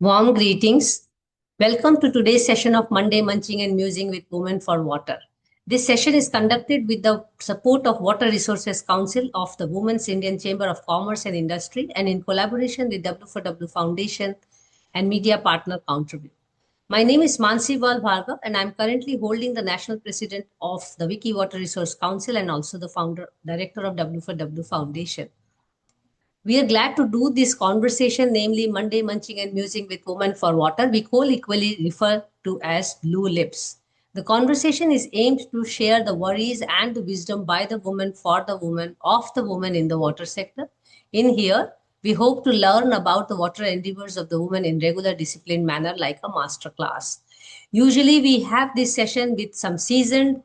Warm greetings. Welcome to today's session of Monday Munching and Musing with Women for Water. This session is conducted with the support of Water Resources Council of the Women's Indian Chamber of Commerce and Industry and in collaboration with W4W Foundation and media partner Contribute. My name is Mansi Val Bhargav and I'm currently holding the National President of the Wiki Water Resource Council and also the founder, director of W4W Foundation. We are glad to do this conversation, namely Monday Munching and Musing with Women for Water, we co-equally refer to as Blue Lips. The conversation is aimed to share the worries and the wisdom by the woman for the woman of the woman in the water sector. In here, we hope to learn about the water endeavors of the woman in regular disciplined manner like a master class. Usually we have this session with some seasoned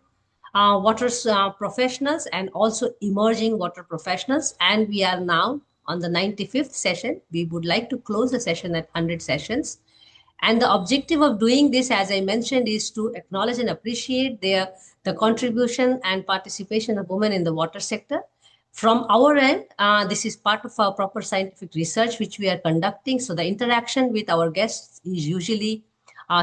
water professionals and also emerging water professionals, and we are now on the 95th session. We would like to close the session at 100 sessions. And the objective of doing this, as I mentioned, is to acknowledge and appreciate the contribution and participation of women in the water sector. From our end, this is part of our proper scientific research, which we are conducting. So the interaction with our guests is usually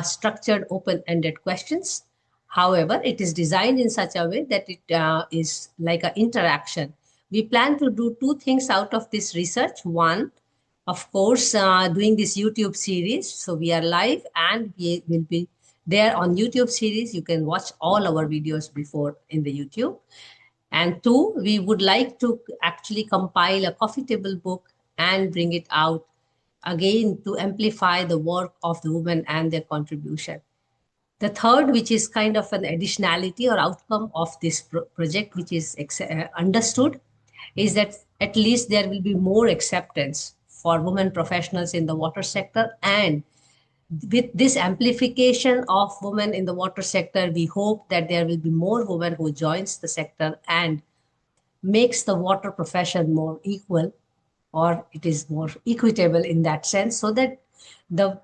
structured, open-ended questions. However, it is designed in such a way that it is like an interaction. We plan to do two things out of this research. One, of course, doing this YouTube series. So we are live and we will be there on YouTube series. You can watch all our videos before in the YouTube. And two, we would like to actually compile a coffee table book and bring it out again to amplify the work of the women and their contribution. The third, which is kind of an additionality or outcome of this project, which is understood, is that at least there will be more acceptance for women professionals in the water sector. And with this amplification of women in the water sector, we hope that there will be more women who joins the sector and makes the water profession more equal, or it is more equitable in that sense, so that the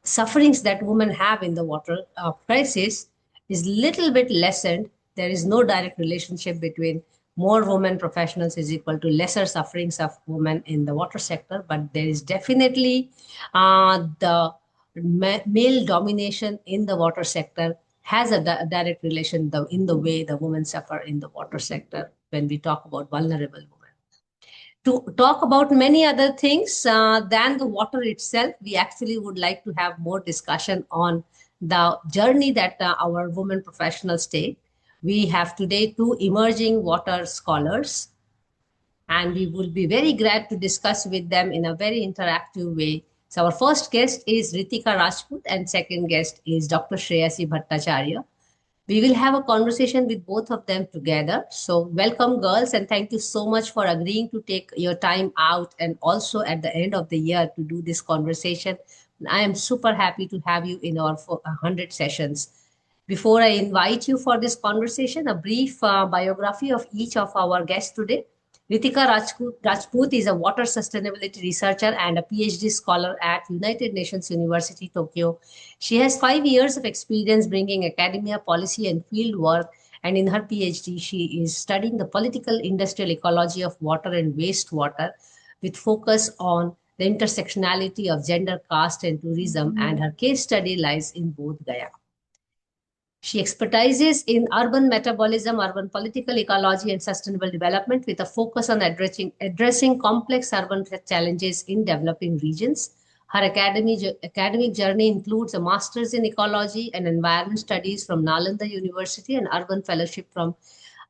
sufferings that women have in the water crisis is little bit lessened. There is no direct relationship between more women professionals is equal to lesser sufferings of women in the water sector, but there is definitely the male domination in the water sector has a direct relation in the way the women suffer in the water sector when we talk about vulnerable women. To talk about many other things than the water itself, we actually would like to have more discussion on the journey that our women professionals take. We have today two emerging water scholars, and we will be very glad to discuss with them in a very interactive way. So our first guest is Ritika Rajput and second guest is Dr. Shreyasi Bhattacharya. We will have a conversation with both of them together. So welcome, girls, and thank you so much for agreeing to take your time out and also at the end of the year to do this conversation. I am super happy to have you in our 100 sessions. Before I invite you for this conversation, a brief biography of each of our guests today. Ritika Rajput is a water sustainability researcher and a PhD scholar at United Nations University, Tokyo. She has 5 years of experience bringing academia, policy, and field work. And in her PhD, she is studying the political industrial ecology of water and wastewater with focus on the intersectionality of gender, caste, and tourism. And her case study lies in Bodh Gaya. She expertises in urban metabolism, urban political ecology, and sustainable development with a focus on addressing complex urban challenges in developing regions. Her academic journey includes a master's in ecology and environment studies from Nalanda University and urban fellowship from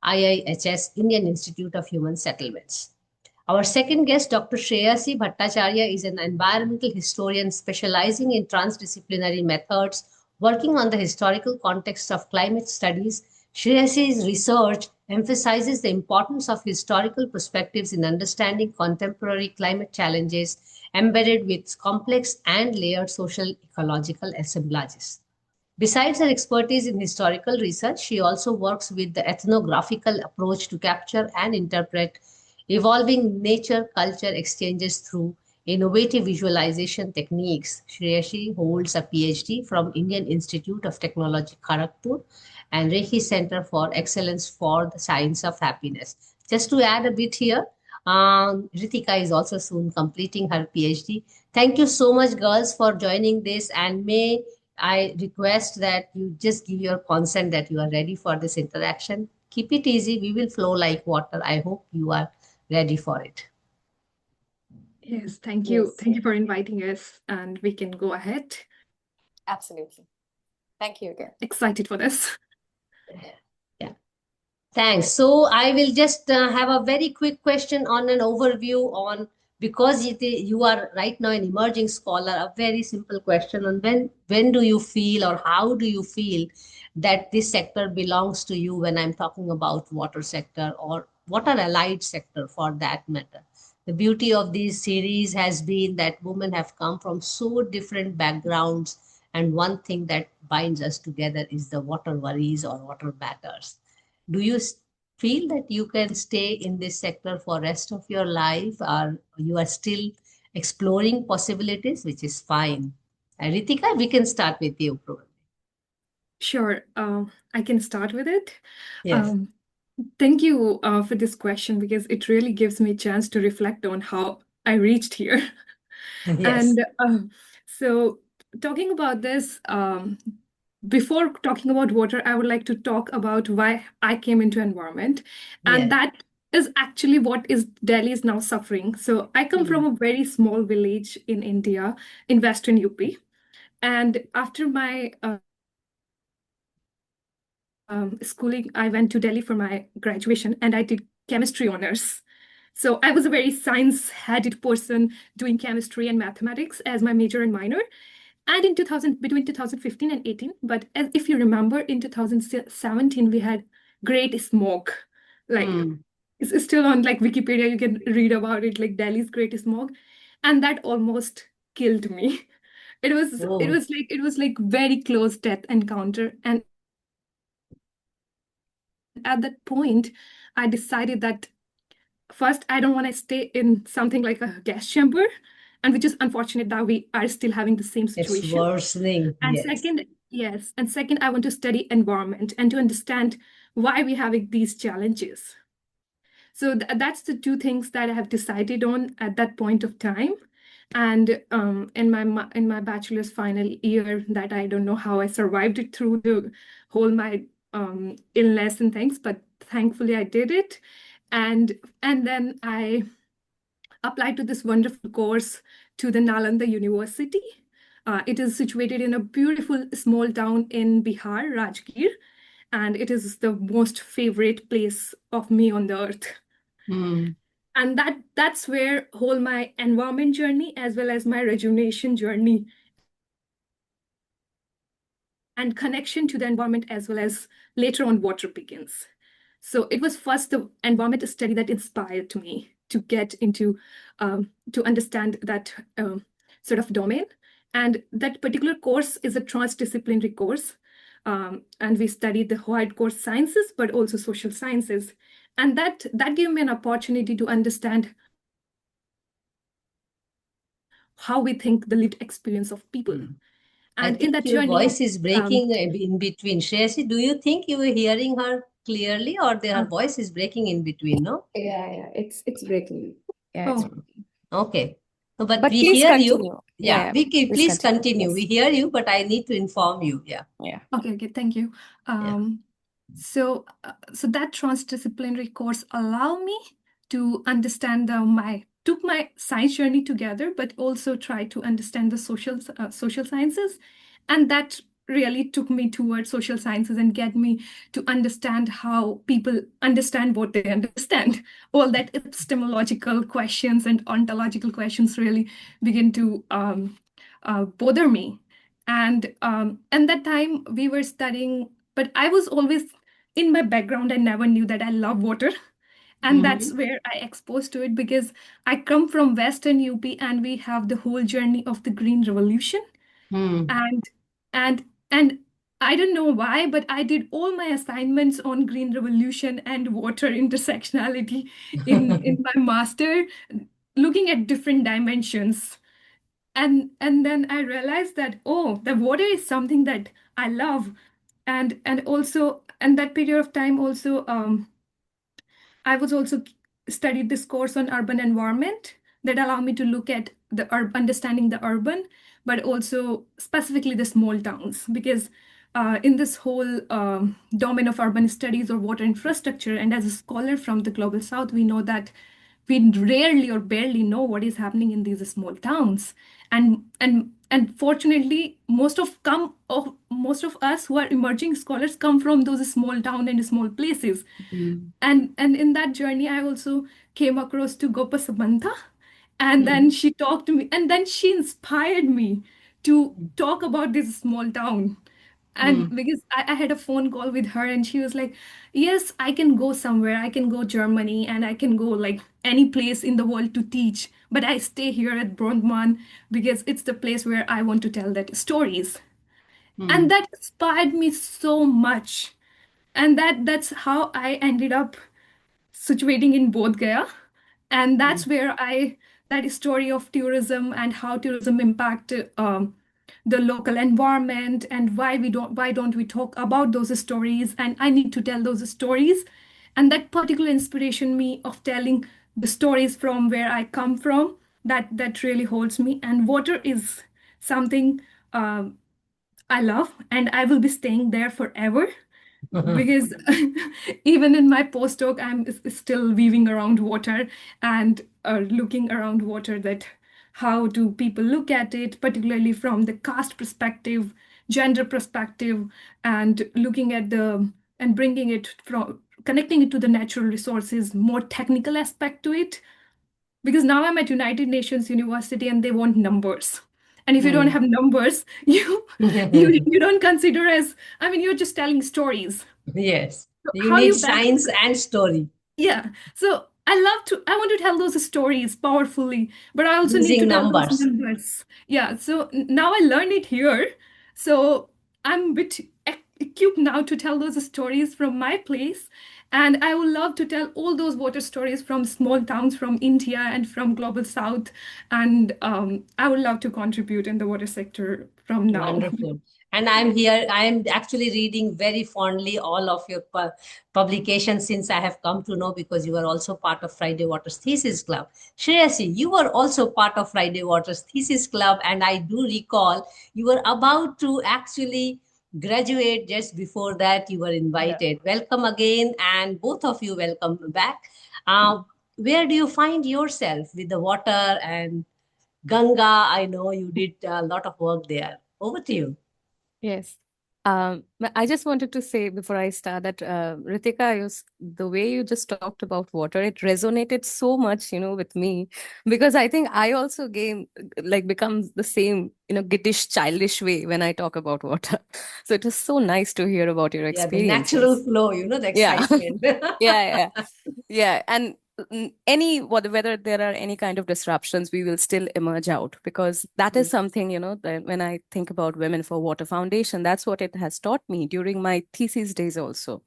IIHS, Indian Institute of Human Settlements. Our second guest, Dr. Shreyasi Bhattacharya, is an environmental historian specializing in transdisciplinary methods working on the historical context of climate studies. Shreyasi's research emphasizes the importance of historical perspectives in understanding contemporary climate challenges embedded with complex and layered social ecological assemblages. Besides her expertise in historical research, she also works with the ethnographical approach to capture and interpret evolving nature-culture exchanges through innovative visualization techniques. Shreyasi holds a PhD from Indian Institute of Technology, Kharagpur, and Reiki Center for Excellence for the Science of Happiness. Just to add a bit here, Ritika is also soon completing her PhD. Thank you so much, girls, for joining this. And may I request that you just give your consent that you are ready for this interaction. Keep it easy. We will flow like water. I hope you are ready for it. Yes, thank you. Yes, Thank you for inviting us, and we can go ahead. absolutely. Thank you again. Excited for this. Yeah. Thanks. So I will just have a very quick question on an overview on, because you are right now an emerging scholar, a very simple question on when do you feel or how do you feel that this sector belongs to you, when I'm talking about water sector or water allied sector for that matter. The beauty of these series has been that women have come from so different backgrounds, and one thing that binds us together is the water worries or water matters. Do you feel that you can stay in this sector for rest of your life, or you are still exploring possibilities, which is fine? Ritika, we can start with you probably. Sure, I can start with it. Yes. Thank you for this question, because it really gives me a chance to reflect on how I reached here. Yes. And so, talking about this, before talking about water, I would like to talk about why I came into environment, and Yes. that is actually what is Delhi is now suffering. So, I come from a very small village in India, in Western UP, and after my schooling, I went to Delhi for my graduation, and I did chemistry honors. So I was a very science-headed person doing chemistry and mathematics as my major and minor. And in 2000, between 2015 and 18, but if you remember, in 2017 we had great smog. Like it's still on like Wikipedia, you can read about it, like Delhi's great smog, and that almost killed me. Oh. It was like very close death encounter, and at that point, I decided that first, I don't want to stay in something like a gas chamber, and which is unfortunate that we are still having the same It's situation. worsening. And Yes. second, yes, and second, I want to study environment and to understand why we're having these challenges. So that's the two things that I have decided on at that point of time. And in my bachelor's final year, that I don't know how I survived it through the whole my illness and things, but thankfully I did it. And then I applied to this wonderful course to the Nalanda University. It is situated in a beautiful small town in Bihar, Rajgir, and it is the most favorite place of me on the earth. And that's where whole my environment journey as well as my rejuvenation journey and connection to the environment as well as later on water begins. So it was first the environment study that inspired me to get into, to understand that sort of domain. And that particular course is a transdisciplinary course. And we studied the hardcore sciences, but also social sciences. And that gave me an opportunity to understand how we think the lived experience of people. I And in think that your journey, voice is breaking in between. Shreyasi, do you think you were hearing her clearly, or her voice is breaking in between? No? Yeah, it's breaking. Yeah, it's oh, breaking. Okay. No, but But we please hear you. continue. Yeah, Please please continue. continue. Yes. We hear you, but I need to inform you. Yeah. Yeah. okay, thank you. So that transdisciplinary course allowed me to understand took my science journey together, but also try to understand the social sciences, and that really took me towards social sciences and get me to understand how people understand what they understand. All that epistemological questions and ontological questions really begin to bother me. And that time we were studying, but I was always in my background, I never knew that I love water. And that's where I exposed to it, because I come from Western UP and we have the whole journey of the Green Revolution. And and and I don't know why, but I did all my assignments on Green Revolution and water intersectionality in my master, looking at different dimensions. And then I realized that, oh, the water is something that I love. And also, and that period of time also, I was also studied this course on urban environment that allow me to look at the understanding the urban, but also specifically the small towns, because in this whole domain of urban studies or water infrastructure, and as a scholar from the Global South, we know that we rarely or barely know what is happening in these small towns. And fortunately, most of us who are emerging scholars come from those small town and small places. Mm. And in that journey, I also came across to Gopa Samantha, and Mm. then she talked to me, and then she inspired me to talk about this small town. And because I had a phone call with her, and she was like, yes, I can go somewhere. I can go Germany, and I can go like any place in the world to teach. But I stay here at Brondman because it's the place where I want to tell that stories. And that inspired me so much. And that's how I ended up situating in Bodh Gaya. And that's where that story of tourism and how tourism impact the local environment, and why don't we talk about those stories, and I need to tell those stories. And that particular inspiration me of telling the stories from where I come from, that really holds me. And water is something I love, and I will be staying there forever because even in my postdoc, still weaving around water and looking around water, that how do people look at it, particularly from the caste perspective, gender perspective, and looking at and bringing it from connecting it to the natural resources, more technical aspect to it. Because now I'm at United Nations University and they want numbers. And if you don't have numbers, you don't consider as, I mean, you're just telling stories. Yes, you How need you back science and story Yeah. So I want to tell those stories powerfully, but I also need to using tell those numbers. numbers. Yeah. So now I learn it here. So I'm a bit equipped now to tell those stories from my place. And I would love to tell all those water stories from small towns from India and from Global South. And I would love to contribute in the water sector from now. Wonderful. And I'm here, I'm actually reading very fondly all of your publications, since I have come to know, because you are also part of Friday Waters Thesis Club. Shreyasi, you were also part of Friday Waters Thesis Club, and I do recall you were about to actually graduate. Just before that, you were invited. Welcome again, and both of you welcome back. Where do you find yourself with the water and Ganga? I know you did a lot of work there. Over to you. Yes. But I just wanted to say before I start that Ritika, the way you just talked about water, it resonated so much, with me, because I think I also become the same, giddish, childish way when I talk about water. So it was so nice to hear about your Yeah, the natural experiences. flow, the Yeah. excitement. Yeah. Yeah. And whether there are any kind of disruptions, we will still emerge out, because that is something, that when I think about Women for Water Foundation, that's what it has taught me during my thesis days also.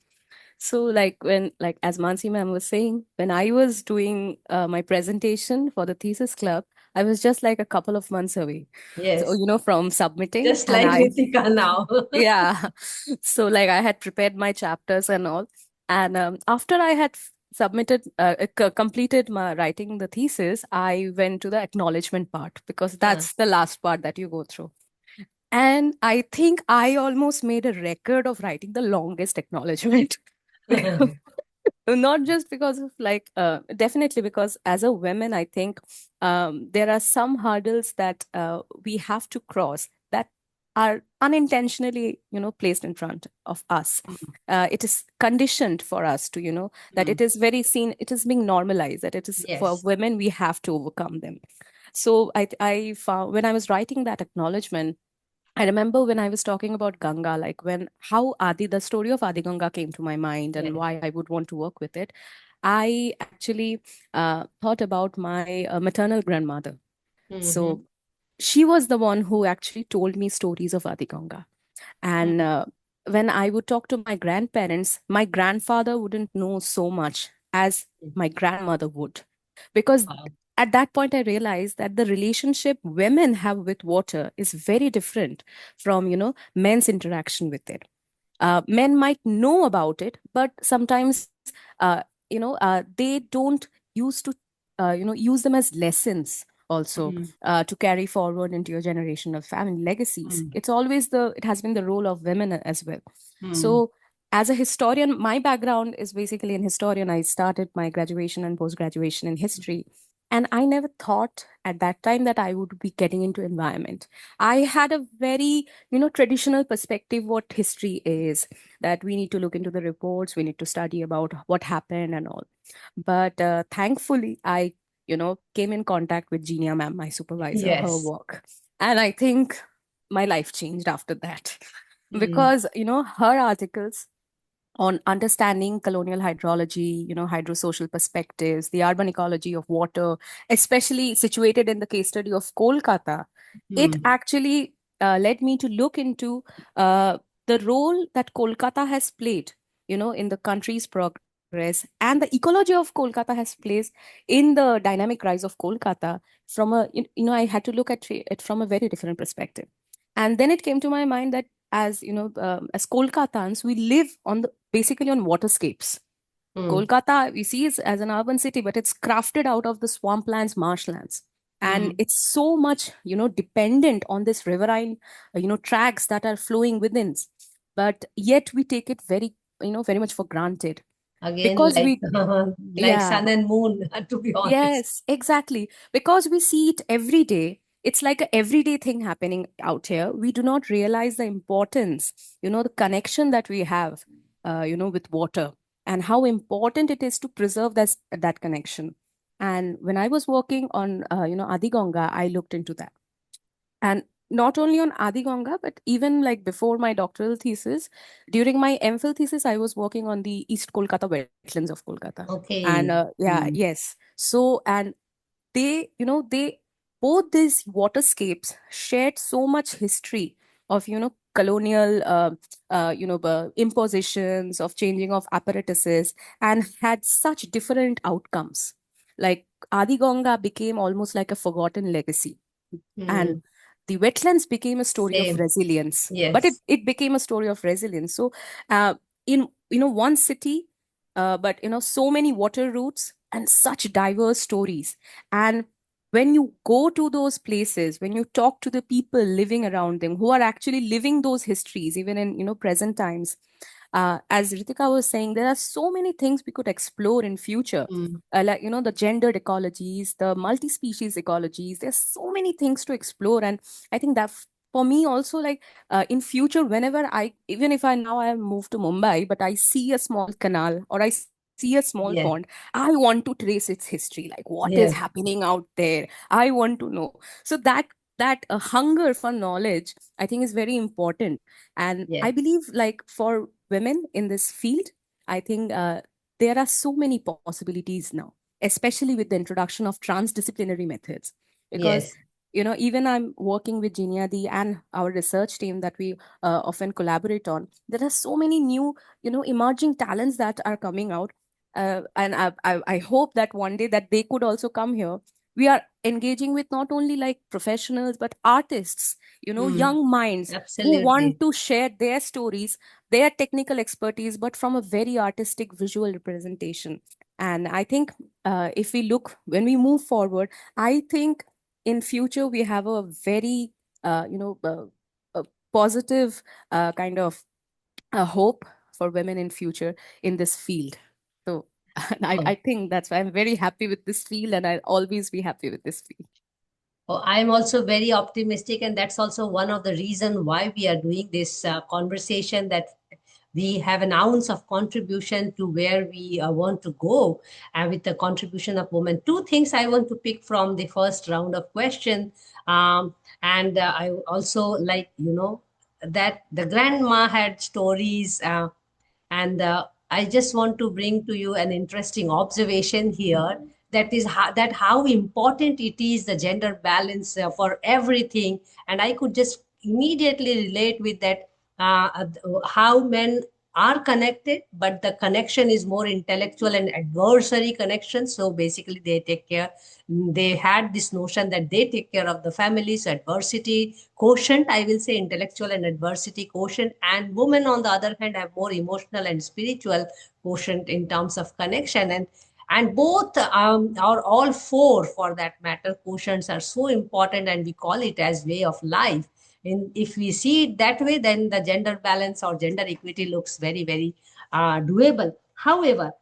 So as Mansi ma'am was saying, when I was doing my presentation for the thesis club, I was just like a couple of months away. Yes. So, from submitting. Just like Ritika now. Yeah. So I had prepared my chapters and all. And after I had completed my writing the thesis, I went to the acknowledgement part, because that's the last part that you go through. And I think I almost made a record of writing the longest acknowledgement. Not just because of definitely because as a woman, I think there are some hurdles that we have to cross that are unintentionally, placed in front of us. It is conditioned for us to, that it is very seen, it is being normalized, that it is for Yes. women, we have to overcome them. So I found when I was writing that acknowledgement, I remember when I was talking about Ganga, the story of Adi Ganga came to my mind and why I would want to work with it. I actually thought about my maternal grandmother. So she was the one who actually told me stories of Adi Ganga. And when I would talk to my grandparents, my grandfather wouldn't know so much as my grandmother would. Because at that point, I realized that the relationship women have with water is very different from, men's interaction with it. Men might know about it, but sometimes, they don't used to, use them as lessons also to carry forward into your generational family legacies. It has been the role of women as well. So as a historian, my background is basically in historian. I started my graduation and post-graduation in history. And I never thought at that time that I would be getting into environment. I had a very, traditional perspective what history is, that we need to look into the reports, we need to study about what happened and all. But thankfully, I, came in contact with Genia ma'am, my supervisor, her Yes. work. And I think my life changed after that. Mm. Because, her articles on understanding colonial hydrology, hydrosocial perspectives, the urban ecology of water, especially situated in the case study of Kolkata, it actually led me to look into the role that Kolkata has played, in the country's progress, and the ecology of Kolkata has played in the dynamic rise of Kolkata from I had to look at it from a very different perspective. And then it came to my mind that as as Kolkatans, we live basically on waterscapes. Kolkata, we see it as an urban city, but it's crafted out of the swamplands, marshlands. And it's so much, dependent on this riverine, tracks that are flowing within. But yet we take it very, very much for granted. Again, Because like we, like yeah, sun and moon, to be honest. yes, exactly. Because we see it every day. It's like an everyday thing happening out here. We do not realize the importance, the connection that we have, with water, and how important it is to preserve that connection. And when I was working on, Adiganga, I looked into that. And not only on Adiganga, but even like before my doctoral thesis, during my MPhil thesis, I was working on the East Kolkata wetlands of Kolkata. Okay. And yes. So, and they both these waterscapes shared so much history of, colonial, impositions, of changing of apparatuses, and had such different outcomes. Like Adiganga became almost like a forgotten legacy. And the wetlands became a story of Same. resilience. Yes. But it became a story of resilience. So in one city, but so many water routes and such diverse stories. And when you go to those places, when you talk to the people living around them who are actually living those histories, even in present times, as Ritika was saying, there are so many things we could explore in future. Like, the gendered ecologies, the multi-species ecologies. There's so many things to explore. And I think that for me also, like in future, whenever even if I have moved to Mumbai, but I see a small canal or I see a small Yes. pond, I want to trace its history. Like what is Yes. happening out there? I want to know. So that hunger for knowledge, I think, is very important. And Yes. I believe, like, for women in this field, I think there are so many possibilities now, especially with the introduction of transdisciplinary methods. Because, Yes. even I'm working with Geniadi and our research team that we often collaborate on, there are so many new, emerging talents that are coming out. And I hope that one day that they could also come here. We are engaging with not only like professionals, but artists, young minds Absolutely. who want to share their stories, their technical expertise, but from a very artistic visual representation. And I think when we move forward, I think in future we have a very, a positive kind of hope for women in future in this field. So I think that's why I'm very happy with this field, and I'll always be happy with this field. Oh, I'm also very optimistic, and that's also one of the reason why we are doing this conversation, that we have an ounce of contribution to where we want to go, and with the contribution of women. Two things I want to pick from the first round of question, and I also like, that the grandma had stories, and I just want to bring to you an interesting observation here. That is that how important it is, the gender balance for everything. And I could just immediately relate with that, how men are connected, but the connection is more intellectual and adversary connection. So basically, they had this notion that they take care of the family's adversity quotient, I will say intellectual and adversity quotient, and women on the other hand have more emotional and spiritual quotient in terms of connection. And And both or all four, for that matter, quotients are so important, and we call it as way of life. And if we see it that way, then the gender balance or gender equity looks very, very doable. However,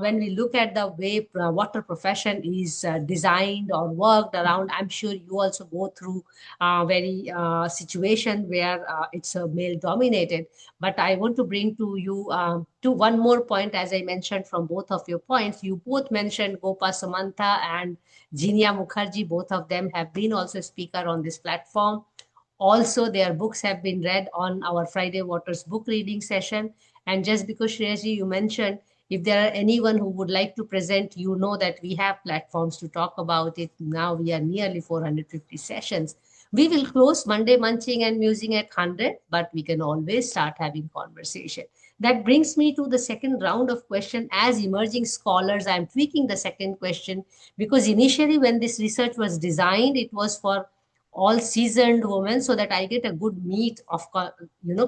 when we look at the way water profession is designed or worked around, I'm sure you also go through very situation where it's male dominated. But I want to bring to you to one more point, as I mentioned from both of your points. You both mentioned Gopa Samantha and Jinia Mukherjee. Both of them have been also a speaker on this platform. Also, their books have been read on our Friday Waters book reading session. And just because Shreyaji, you mentioned, if there are anyone who would like to present, you know that we have platforms to talk about it. Now we are nearly 450 sessions. We will close Monday Munching and Musing at 100, but we can always start having conversation. That brings me to the second round of question. As emerging scholars, I'm tweaking the second question, because initially when this research was designed, it was for all seasoned women, so that I get a good meat of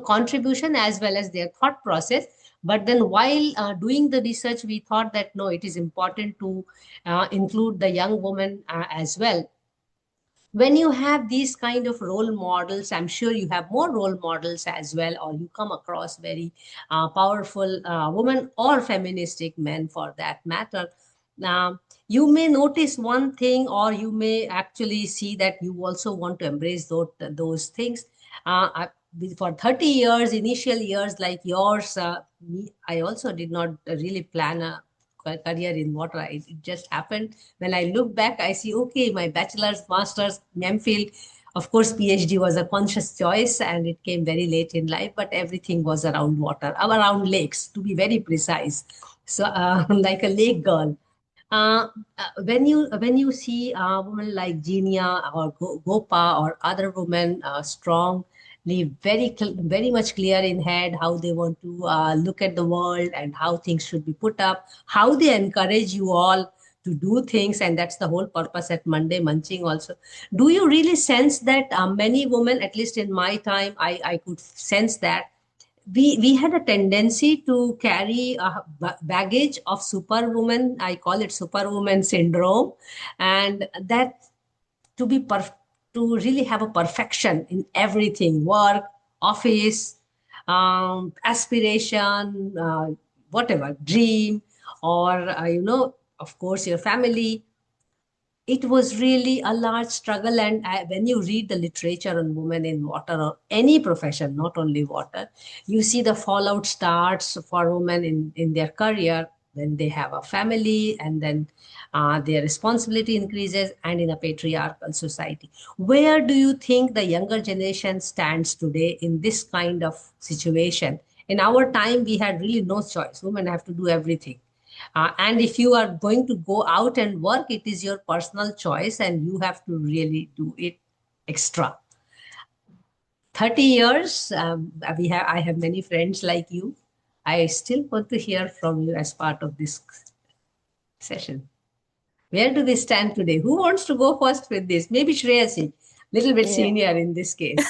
contribution as well as their thought process. But then while doing the research, we thought that no, it is important to include the young woman as well. When you have these kind of role models, I'm sure you have more role models as well, or you come across very powerful women or feministic men for that matter. Now, you may notice one thing, or you may actually see that you also want to embrace those things. For 30 years, initial years like yours, I also did not really plan a career in water. It just happened. When I look back, I see, okay, my bachelor's, master's, MPhil, of course, PhD was a conscious choice, and it came very late in life, but everything was around water, around lakes, to be very precise. So, like a lake girl. When you see a woman like Genia or Gopa or other women, strong, very much clear in head how they want to look at the world and how things should be put up, how they encourage you all to do things, and that's the whole purpose at Monday Munching also. Do you really sense that many women, at least in my time, I could sense that we had a tendency to carry a baggage of superwoman. I call it superwoman syndrome, and that to be to really have a perfection in everything, work, office, aspiration, whatever, dream, or of course, your family. It was really a large struggle. And when you read the literature on women in water or any profession, not only water, you see the fallout starts for women in their career when they have a family, and then their responsibility increases, and in a patriarchal society. Where do you think the younger generation stands today in this kind of situation? In our time, we had really no choice. Women have to do everything. And if you are going to go out and work, it is your personal choice, and you have to really do it extra. 30 years, I have many friends like you. I still want to hear from you as part of this session. Where do they stand today? Who wants to go first with this? Maybe Shreya Singh, little bit senior in this case.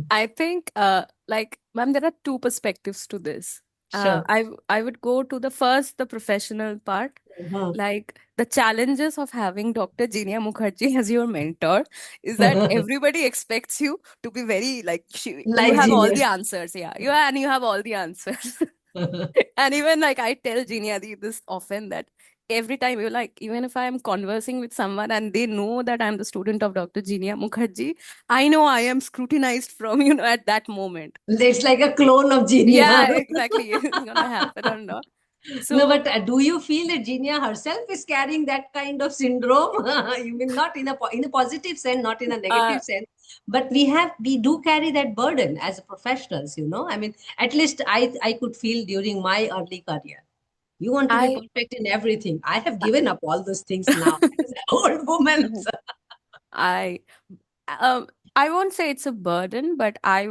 I think, ma'am, there are two perspectives to this. Sure. I would go to the professional part. Like the challenges of having Dr. Jinia Mukherjee as your mentor is that everybody expects you to be very you Like have all the Jinia. answers. Yeah, you have all the answers. And even I tell Jinia this often, that every time even if I am conversing with someone and they know that I'm the student of Dr. Jinia Mukherjee, I know I am scrutinized from, at that moment. It's like a clone of Jinia. Yeah, exactly. It's gonna happen or not. So, no, but do you feel that Jinia herself is carrying that kind of syndrome? You mean not in a positive sense, not in a negative sense, but we do carry that burden as professionals. I mean, at least I could feel during my early career. You want to be perfect in everything. I have given up all those things now. As an old woman. I won't say it's a burden, but I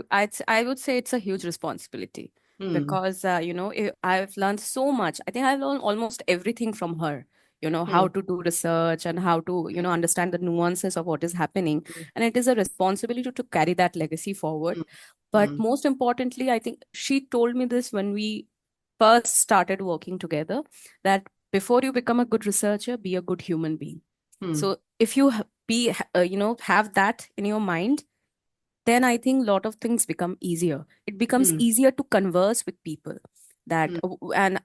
would say it's a huge responsibility. Because I've learned so much. I think I've learned almost everything from her. How to do research and how to understand the nuances of what is happening, and it is a responsibility to carry that legacy forward. But most importantly, I think she told me this when we first started working together, that before you become a good researcher, be a good human being. Hmm. So if you have that in your mind, then I think a lot of things become easier. It becomes Hmm. easier to converse with people. That Hmm. and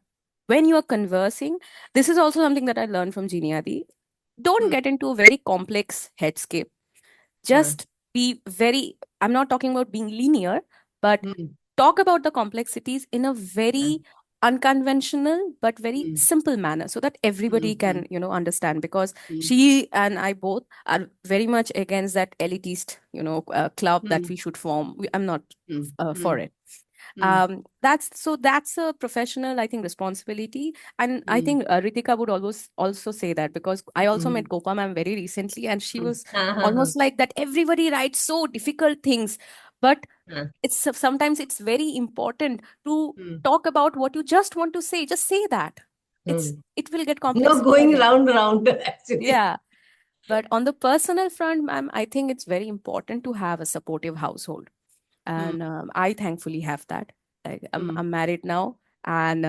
when you are conversing, this is also something that I learned from Geniadi. Don't Hmm. get into a very complex headscape. Just be very, I'm not talking about being linear, but Hmm. talk about the complexities in a very unconventional but very Hmm. simple manner so that everybody Hmm. can understand, because Hmm. she and I both are very much against that elitist club that Hmm. we should form. I'm not Hmm. for it. Hmm. That's a professional, I think, responsibility. And I Hmm. think Ritika would always also say that, because I also met Hmm. Gopa ma'am very recently, and she Hmm. was Ha, ha, ha. almost like that everybody writes so difficult things, but Ha. sometimes it's very important to Hmm. talk about what you just want to say. Just say that. Hmm. It will get No complexified going later. round, actually. Yeah. But on the personal front, ma'am, I think it's very important to have a supportive household. Hmm. And I thankfully have that. Like, Hmm. I'm married now, and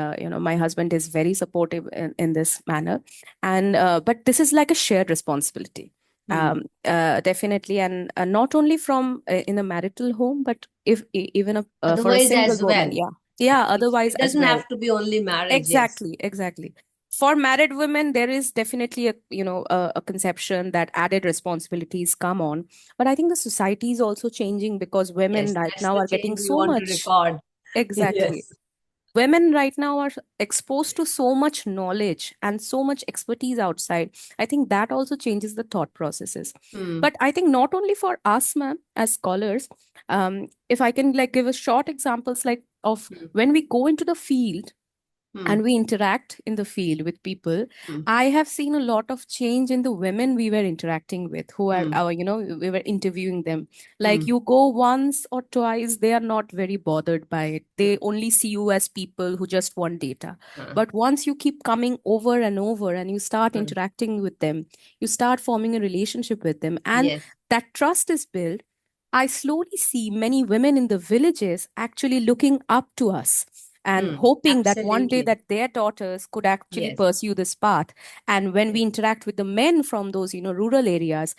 my husband is very supportive in this manner. And but this is like a shared responsibility. Hmm. Definitely, and not only from in a marital home, but if even for a Otherwise single as woman, well. yeah, It otherwise as doesn't well. have to be only marriage. Yes. Exactly. For married women, there is definitely a conception that added responsibilities come on. But I think the society is also changing, because women Yes. right That's now the are getting change we so want to much. record. Exactly. Yes. Women right now are exposed to so much knowledge and so much expertise outside. I think that also changes the thought processes. Hmm. But I think not only for us, ma'am, as scholars, if I can like give a short examples like of Hmm. when we go into the field Hmm. and we interact in the field with people, Hmm. I have seen a lot of change in the women we were interacting with, who are Hmm. we were interviewing them. Hmm. Like, you go once or twice, they are not very bothered by it. They only see you as people who just want data. But once you keep coming over and over and you start Hmm. interacting with them, you start forming a relationship with them, and Yes. that trust is built. I slowly see many women in the villages actually looking up to us and Hmm. hoping that one day Absolutely. that their daughters could actually Yes. pursue this path. And when we Yes. interact with the men from those rural areas,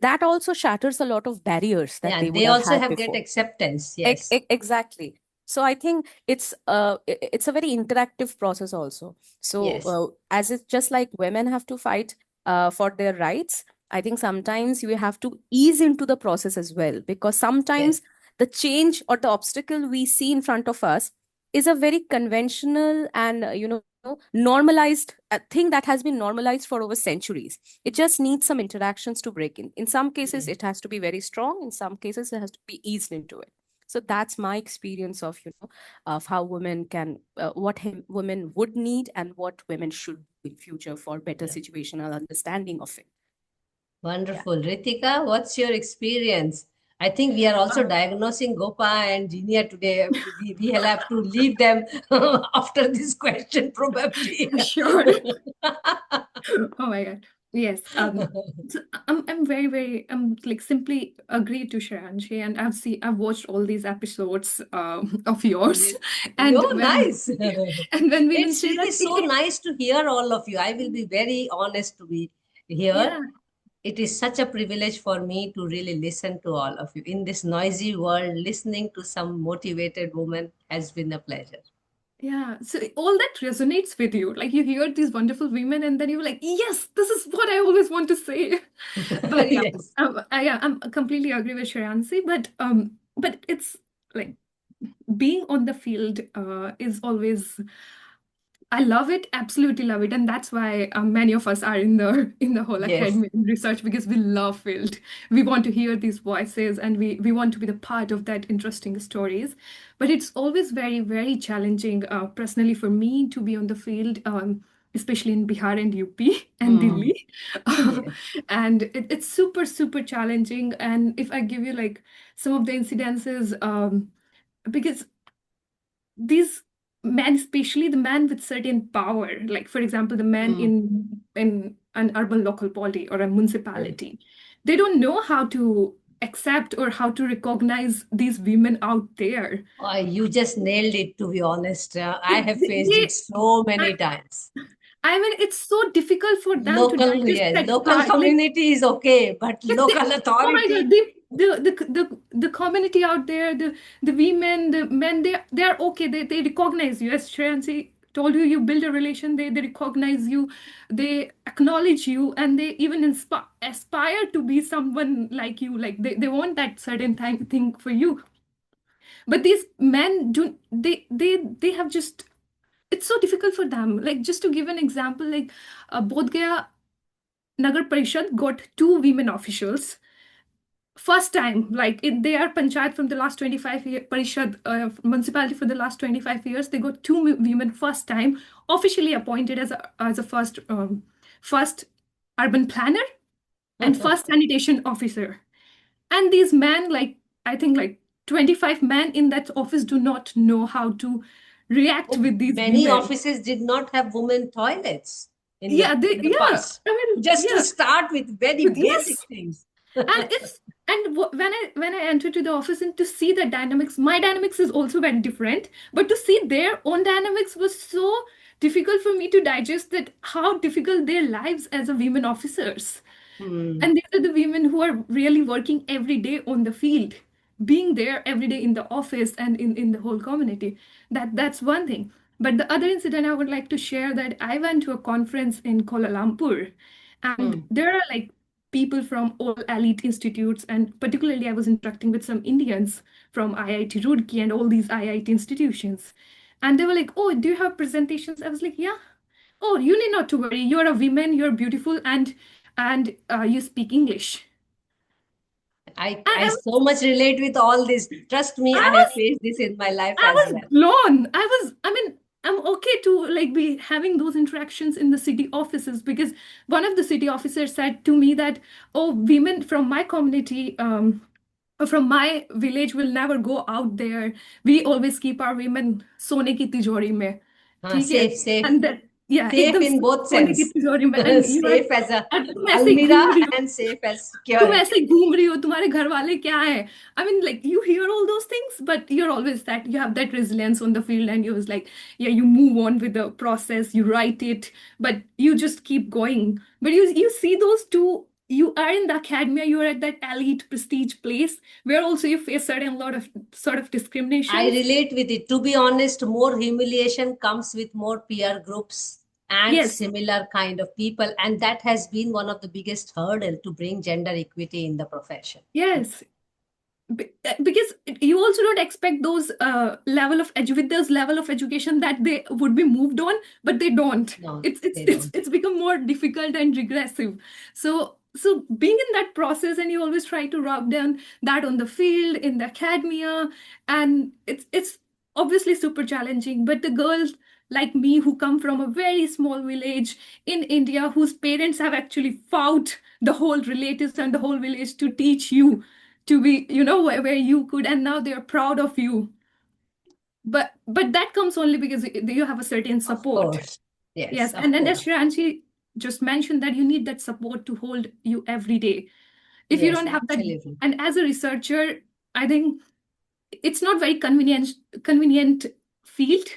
that also shatters a lot of barriers that Yeah. they would They have also had have get before. acceptance. Yes. Exactly. So I think it's a very interactive process also. So Yes. as it's just like women have to fight for their rights, I think sometimes you have to ease into the process as well, because Yes. sometimes the change or the obstacle we see in front of us is a very conventional and normalized thing that has been normalized for over centuries. It just needs some interactions to break in. In some cases, Yes. it has to be very strong. In some cases, it has to be eased into it. So that's my experience of of how women can women would need and what women should do in future for better Yeah. situational understanding of it. Wonderful. Ritika, what's your experience? I think we are also Uh, diagnosing Gopa and Jinia today. We'll have to leave them after this question, probably. Sure. Oh my God. Yes. So I'm very, very like simply agree to Shreyanshi, and I've watched all these episodes of yours. And Oh, nice. and when women It's say really that so nice to hear all of you. I will be very honest to be here. yeah, It is such a privilege for me to really listen to all of you. In this noisy world, listening to some motivated woman has been a pleasure. yeah. So all that resonates with you. Like you hear these wonderful women, and then you're like, yes, this is what I always want to say. But yeah, Yes. I'm completely agree with Shreyanshi, but it's like being on the field is always I love it, absolutely love it, and that's why many of us are in the whole Yes. academy research because we love field. We want to hear these voices, and we want to be the part of that interesting stories. But it's always very very challenging, personally for me to be on the field. Especially in Bihar and UP and Hmm. Delhi, Yes. and it's super super challenging. And if I give you like some of the incidences, because these men, especially the man with certain power, like for example, the man Hmm. in an urban local body or a Hmm. municipality, they don't know how to accept or how to recognize these women out there. You just nailed it, to be honest. I So have faced it so I, many times. I mean, it's so difficult for them to Local, digest yes, that local like, community is okay, but But local oh my authority. God, the community out there, the women, the men, they're okay. They recognize you. As Shreyansi told you, you build a relation. They recognize you, they acknowledge you, and they even aspire to be someone like you. Like they want that certain thing for you. But these men do they have just, it's so difficult for them. Like, just to give an example, like Bodh Gaya Nagar Parishad got 2 women officials. First time, like they are panchayat from the last 25 years, Parishad municipality for the last 25 years. They got 2 women first time officially appointed as a first urban planner and first sanitation officer. And these men, like I think like 25 men in that office, do not know how to react with these Many women. offices did not have women toilets in Yeah, in the past. I mean, Just to yeah. start with very But basic yes, things. and when I entered to the office and to see the dynamics, my dynamics is also very different, but to see their own dynamics was so difficult for me to digest, that how difficult their lives as a women officers. And these are the women who are really working every day on the field, being there every day in the office and in the whole community. That's one thing. But the other incident I would like to share, that I went to a conference in Kuala Lumpur, and there are like people from all elite institutes, and particularly I was interacting with some Indians from IIT Roorkee and all these IIT institutions. And they were like, "Oh, do you have presentations?" I was like, "Yeah." "Oh, you need not to worry. You're a woman, you're beautiful, and you speak English." I I so mumuch relate with all this. Trust me, I have was faced this in my life I as was well. blown. I mean, I'm okay to like be having those interactions in the city offices, because one of the city officers said to me that, "Oh, women from my community, from my village will never go out there. We always keep our women सोने की तिजोरी में." ठीक है? Safe. And that, yeah, Safe एकदम in both सोने की sense. तिजोरी में, and you are, Safe as a and तुम ऐसे ही almirah घूम रही हो, and safe as तुम security. ऐसे ही घूम रही हो, तुम्हारे घर वाले क्या है? I mean, like, you hear all those things, but you're always that, you have that resilience on the field, and you're just like, yeah, you move on with the process, you write it, but you just keep going. But you see those two, you are in the academia, you're at that elite prestige place where also you face certain lot of sort of discrimination. I relate with it. To be honest, more humiliation comes with more peer groups and Yes. similar kind of people. And that has been one of the biggest hurdle to bring gender equity in the profession. Yes. Because you also don't expect those level of with those level of education that they would be moved on, but they don't. No, It's they don't. it's become more difficult and regressive. So being in that process, and you always try to rub down that on the field, in the academia, and it's obviously super challenging. But the girls like me, who come from a very small village in India, whose parents have actually fought the whole relatives and the whole village to teach you to be, where you could, and now they're proud of you. But that comes only because you have a certain support. Of course. Yes, Of and then course. as Shreyansi just mentioned, that you need that support to hold you every day. If you Yes, don't have absolutely. that, and as a researcher, I think it's not very convenient field,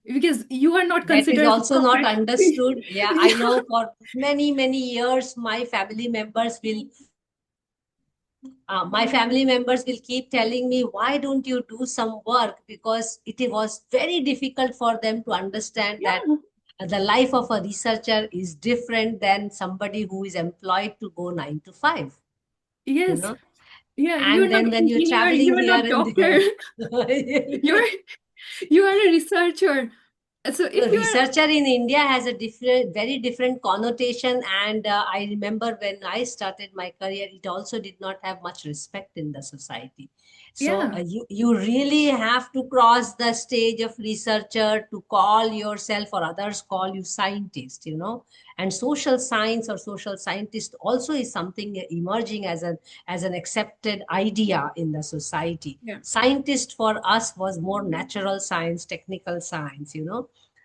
because you are not That is considered also not professional. understood. Yeah, I Yeah. know for many, many years, my family members will keep telling me, why don't you do some work? Because it was very difficult for them to understand that the life of a researcher is different than somebody who is employed to go 9 to 5. Yes. You know? Yeah, And you're then not when you're engineer, traveling you're here not and doctor. there. You are a researcher. So if you're Researcher in India has a very different connotation. And I remember when I started my career, it also did not have much respect in the society. So Yeah. you really have to cross the stage of researcher to call yourself, or others call you scientist, and social science or social scientist also is something emerging as an accepted idea in the society. Yeah. Scientist for us was more natural science, technical science.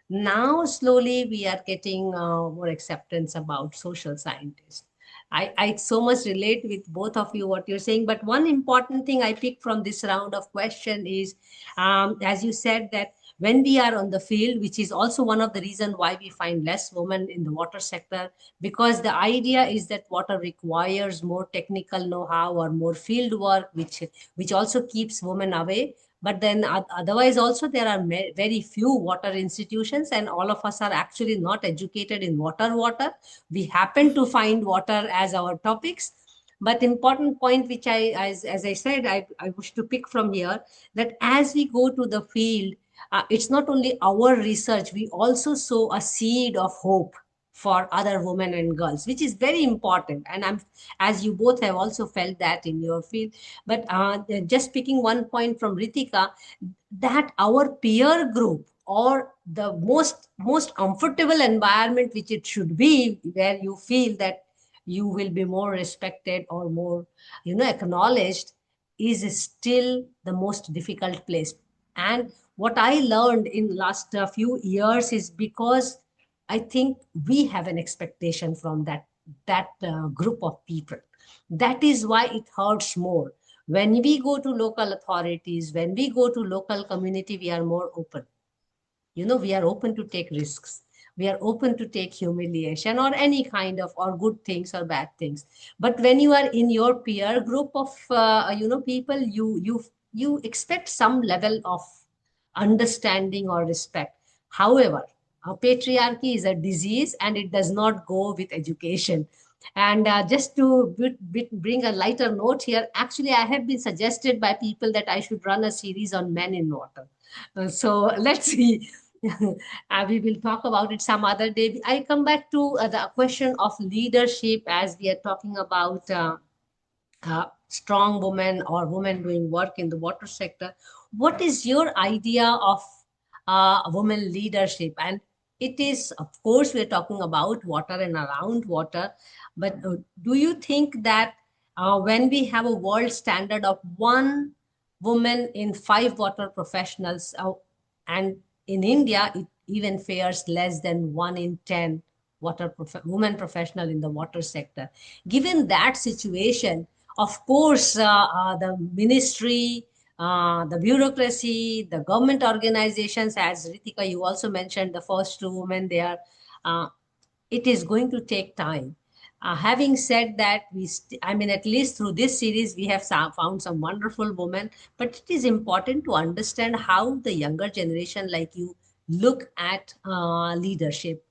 Now slowly we are getting more acceptance about social scientists. I so much relate with both of you what you're saying. But one important thing I picked from this round of question is, as you said, that when we are on the field, which is also one of the reasons why we find less women in the water sector, because the idea is that water requires more technical know-how or more field work, which also keeps women away. But then otherwise also there are very few water institutions, and all of us are actually not educated in water. We happen to find water as our topics. But important point which as I said, I wish to pick from here, that as we go to the field, it's not only our research, we also sow a seed of hope for other women and girls, which is very important. And as you both have also felt that in your field. But just picking one point from Ritika, that our peer group, or the most comfortable environment which it should be, where you feel that you will be more respected or more acknowledged, is still the most difficult place. And what I learned in last few years is, because I think we have an expectation from that group of people. That is why it hurts more. When we go to local authorities, when we go to local community, we are more open. We are open to take risks. We are open to take humiliation or any kind of, or good things or bad things. But when you are in your peer group of people, you expect some level of understanding or respect. However, patriarchy is a disease, and it does not go with education. And just to bring a lighter note here, actually I have been suggested by people that I should run a series on men in water. So let's see. We will talk about it some other day. I come back to the question of leadership, as we are talking about strong women or women doing work in the water sector. What is your idea of women leadership? And it is, of course, we're talking about water and around water, but do you think that when we have a world standard of one woman in 5 water professionals, and in India, it even fares less than 1 in 10 women professional in the water sector. Given that situation, of course, the ministry, the bureaucracy, the government organizations, as Ritika, you also mentioned, the first 2 women there, it is going to take time. Having said that, at least through this series, we have found some wonderful women, but it is important to understand how the younger generation like you look at leadership.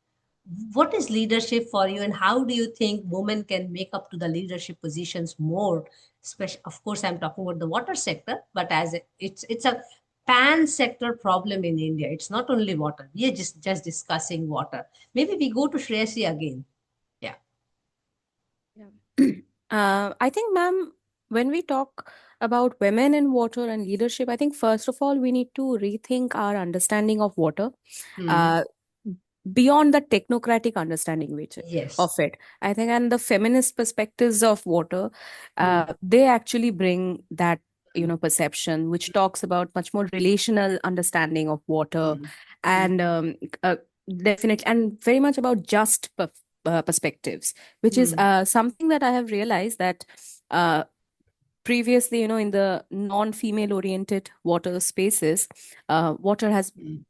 What is leadership for you, and how do you think women can make up to the leadership positions more? Especially, of course, I'm talking about the water sector, but as it's a pan sector problem in India. It's not only water. We are just discussing water. Maybe we go to Shreyasi again. Yeah. I think, ma'am, when we talk about women in water and leadership, I think first of all, we need to rethink our understanding of water beyond the technocratic understanding of it. I think, and the feminist perspectives of water, they actually bring that perception, which talks about much more relational understanding of water, and definitely, and very much about just perspectives, which is something that I have realized that previously, in the non-female oriented water spaces, water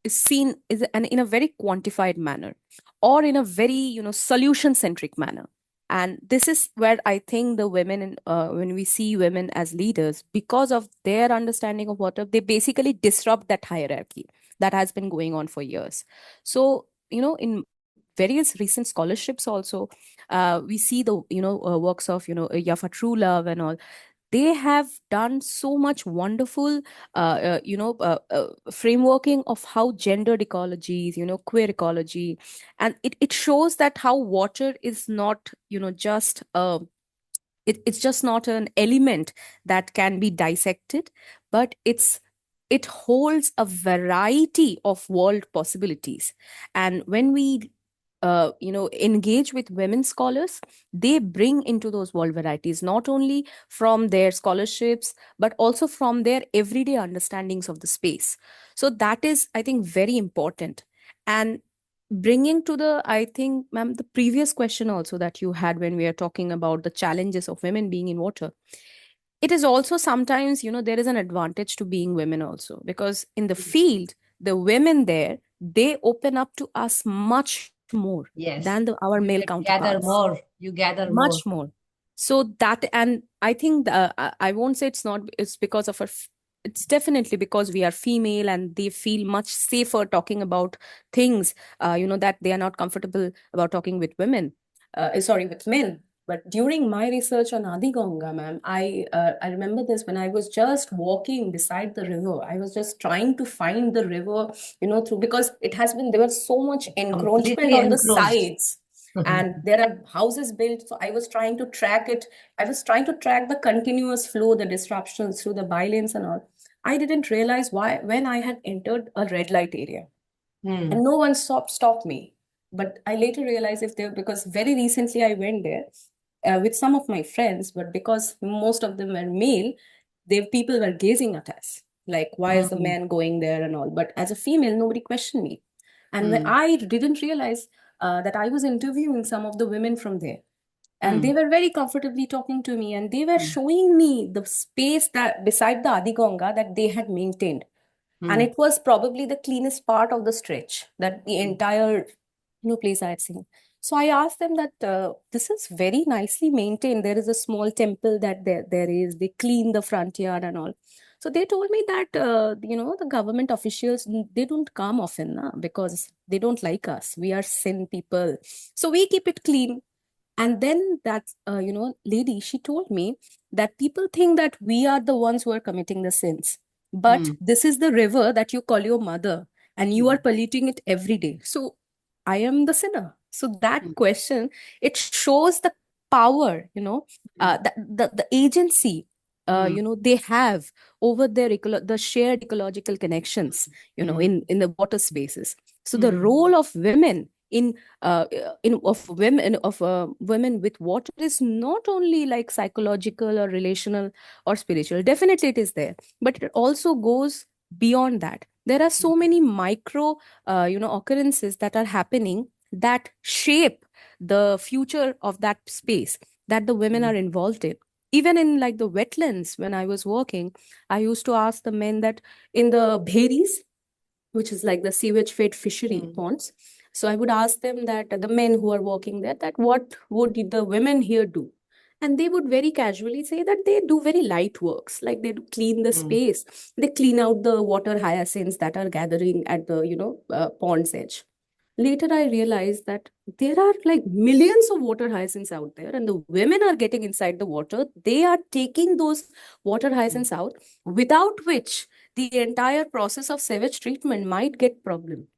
is seen in a very quantified manner, or in a very solution centric manner. And this is where I think the women, when we see women as leaders, because of their understanding of water, they basically disrupt that hierarchy that has been going on for years. So, in various recent scholarships also, we see the works of Yafa Truelove and all. They have done so much wonderful frameworking of how gendered ecologies, queer ecology, and it shows that how water is not just it's just not an element that can be dissected, but it holds a variety of world possibilities. And when we engage with women scholars, they bring into those world varieties, not only from their scholarships, but also from their everyday understandings of the space. So that is, I think, very important. And bringing to I think, ma'am, the previous question also that you had when we are talking about the challenges of women being in water, it is also sometimes, there is an advantage to being women also, because in the field, the women there, they open up to us much more Yes. than our male Gather counterparts. more. You gather more. Much more. So that, and I think I won't say it's because of it's definitely because we are female and they feel much safer talking about things, that they are not comfortable about talking with with men. But during my research on Adi Ganga, ma'am, I remember this when I was just walking beside the river. I was just trying to find the river, because there was so much encroachment Completely on the encroached. sides. And there are houses built. So I was trying to track it. I was trying to track the continuous flow, the disruptions through the bylanes and all. I didn't realize why when I had entered a red light area and no one stopped me. But I later realized because very recently I went there with some of my friends, but because most of them were male, people were gazing at us. Like, why is the man going there and all? But as a female, nobody questioned me. And when I didn't realize that I was interviewing some of the women from there. And they were very comfortably talking to me, and they were showing me the space that beside the Adi Ganga that they had maintained. And it was probably the cleanest part of the stretch that the entire place I had seen. So I asked them that this is very nicely maintained. There is a small temple that there is. They clean the front yard and all. So they told me that the government officials, they don't come often because they don't like us. We are sin people, so we keep it clean. And then that lady, she told me that people think that we are the ones who are committing the sins, but this is the river that you call your mother, and you are polluting it every day. So I am the sinner. So that question, it shows the power, the agency, they have over the shared ecological connections, in the water spaces. So the role of women women with water is not only like psychological or relational or spiritual. Definitely it is there, but it also goes beyond that. There are so many micro occurrences that are happening that shape the future of that space that the women are involved in. Even in like the wetlands, when I was working, I used to ask the men that in the bheris, which is like the sewage fed fishery ponds. So I would ask them that the men who are working there, that what would the women here do? And they would very casually say that they do very light works, like they clean the space, they clean out the water hyacinths that are gathering at the pond's edge. Later, I realized that there are like millions of water hyacinths out there, and the women are getting inside the water. They are taking those water hyacinths out, without which the entire process of sewage treatment might get problem.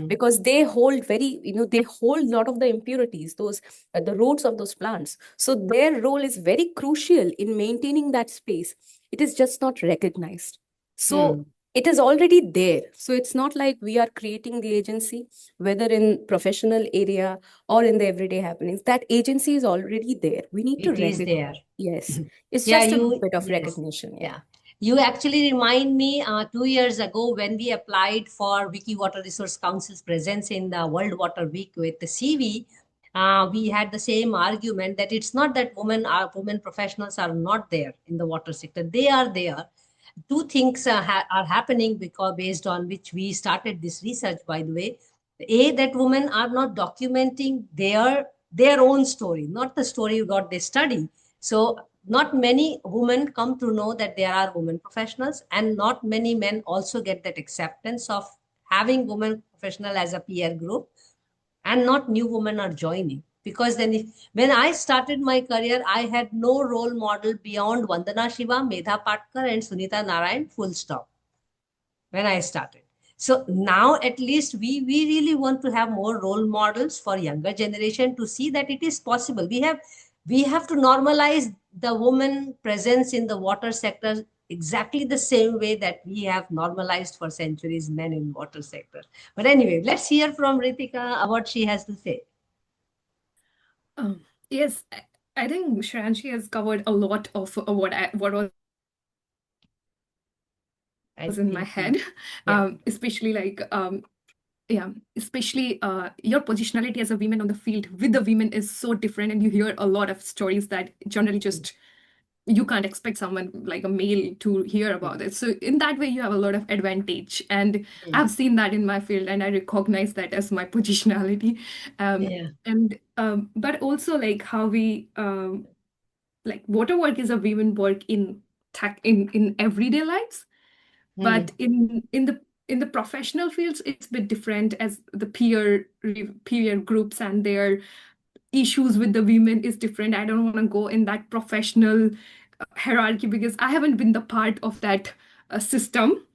Because they hold they hold a lot of the impurities, those the roots of those plants. So their role is very crucial in maintaining that space. It is just not recognized. So it is already there. So it's not like we are creating the agency, whether in professional area or in the everyday happenings. That agency is already there. We need to It is recognize. there. Yes, it's Yeah, just a bit of yes. recognition. Yeah. You actually remind me 2 years ago when we applied for Wiki Water Resource Council's presence in the World Water Week with the CV. We had the same argument that it's not that women professionals are not there in the water sector. They are there. Two things are happening because based on which we started this research, by the way. A, that women are not documenting their own story, not the story what they study. So not many women come to know that there are women professionals, and not many men also get that acceptance of having women professional as a peer group, and not new women are joining. Because then when I started my career, I had no role model beyond Vandana Shiva, Medha Patkar and Sunita Narayan, full stop, when I started. So now at least we really want to have more role models for younger generation to see that it is possible. We have to normalize the woman presence in the water sector exactly the same way that we have normalized for centuries men in water sector. But anyway, let's hear from Ritika what she has to say. Yes, I think Shreyanshi has covered a lot of what was in my head, especially like especially your positionality as a woman on the field with the women is so different, and you hear a lot of stories that generally just you can't expect someone like a male to hear about it. So in that way, you have a lot of advantage. And I've seen that in my field, and I recognize that as my positionality. But also like how we like water work is a women work in tech in everyday lives, but in the professional fields, it's a bit different as the peer groups and their issues with the women is different. I don't want to go in that professional hierarchy because I haven't been the part of that system,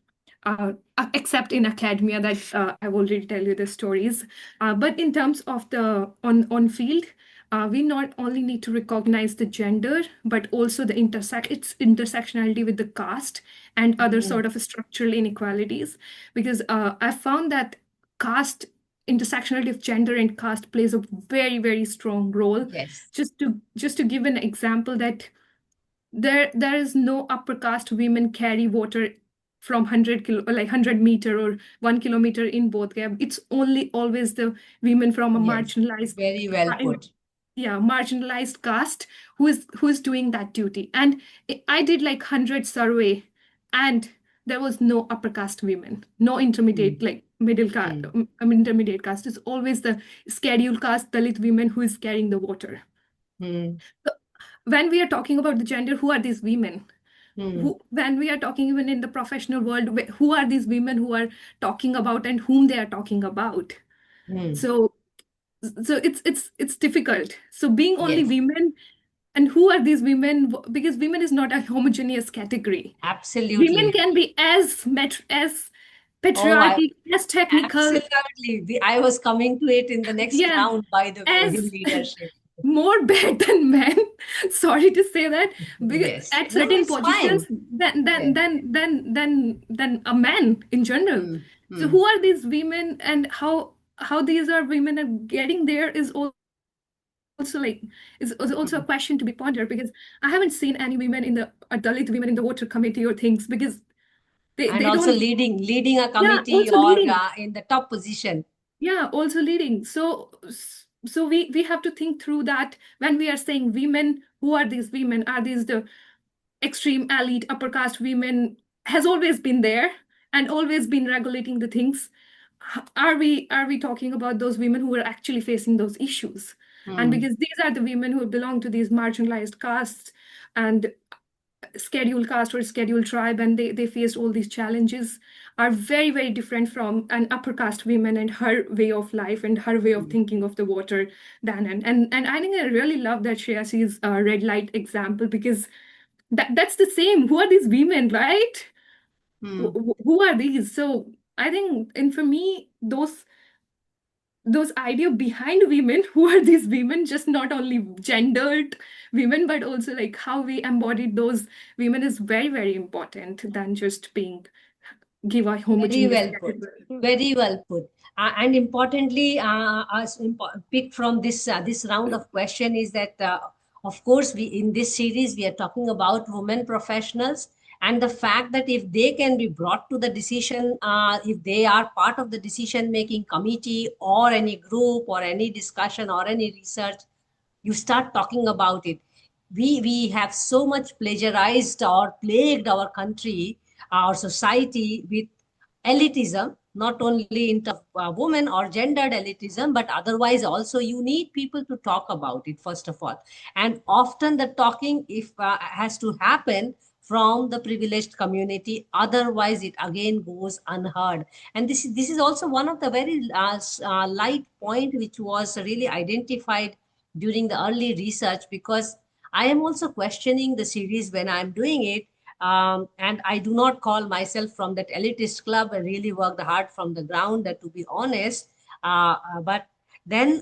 except in academia that I will already tell you the stories. But in terms of the on field, we not only need to recognize the gender, but also the its intersectionality with the caste and other sort of structural inequalities. Because I found that caste intersectionality of gender and caste plays a very, very strong role. Yes. Just to give an example that there is no upper caste women carry water from 100 meter or 1 kilometer in Bodh Gaya. It's only always the women from a Yes. marginalized Very well put. marginalized caste who is doing that duty. And I did like 100 survey, and there was no upper caste women, no intermediate, like middle caste, intermediate caste. It's always the scheduled caste Dalit women who is carrying the water. So when we are talking about the gender, who are these women? When we are talking even in the professional world, who are these women who are talking about and whom they are talking about? So it's difficult. So being only Yes. women, and who are these women? Because women is not a homogeneous category. Absolutely. Women can be as Oh, patriarchy, as technical, absolutely. I was coming to it in the next round, by the way, in as leadership. more bad than men. Sorry to say that, because Yes. at No, certain it's positions fine. than a man in general. So who are these women, and how these are women are getting there is also like is also a question to be pondered, because I haven't seen any women in the Dalit women in the water committee or things, because And they also don't. leading a Yeah, committee also or leading. in the top position. Yeah, also leading. So we have to think through that when we are saying women, who are these women? Are these the extreme elite upper caste women has always been there and always been regulating the things? Are we talking about those women who are actually facing those issues? And because these are the women who belong to these marginalized castes and scheduled caste or scheduled tribe, and they faced all these challenges, are very, very different from an upper caste woman and her way of life and her way of thinking of the water than and I think I really love that Shreyasi's red light example, because that's the same. Who are these women, right? Who are these? So I think, and for me, those idea behind women, who are these women, just not only gendered women, but also like how we embodied those women is very, very important than just being give a Very homogeneous well put. category. Very well put. And importantly, pick from this round of question is that, of course, we in this series we are talking about women professionals, and the fact that if they can be brought to the decision, if they are part of the decision making committee or any group or any discussion or any research, you start talking about it. We have so much plagiarized or plagued our country, our society with elitism, not only in terms of women or gendered elitism, but otherwise also you need people to talk about it, first of all. And often the talking if has to happen from the privileged community, otherwise it again goes unheard. And this is also one of the very light point which was really identified during the early research, because I am also questioning the series when I'm doing it. And I do not call myself from that elitist club. I really worked hard from the ground, to be honest. But then,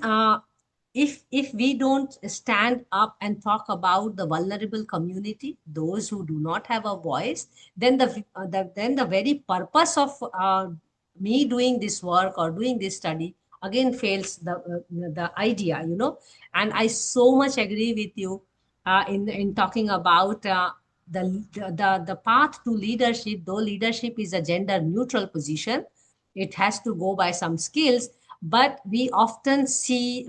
if we don't stand up and talk about the vulnerable community, those who do not have a voice, then the very purpose of me doing this work or doing this study again fails the idea, And I so much agree with you in talking about the path to leadership. Though leadership is a gender neutral position, it has to go by some skills, but we often see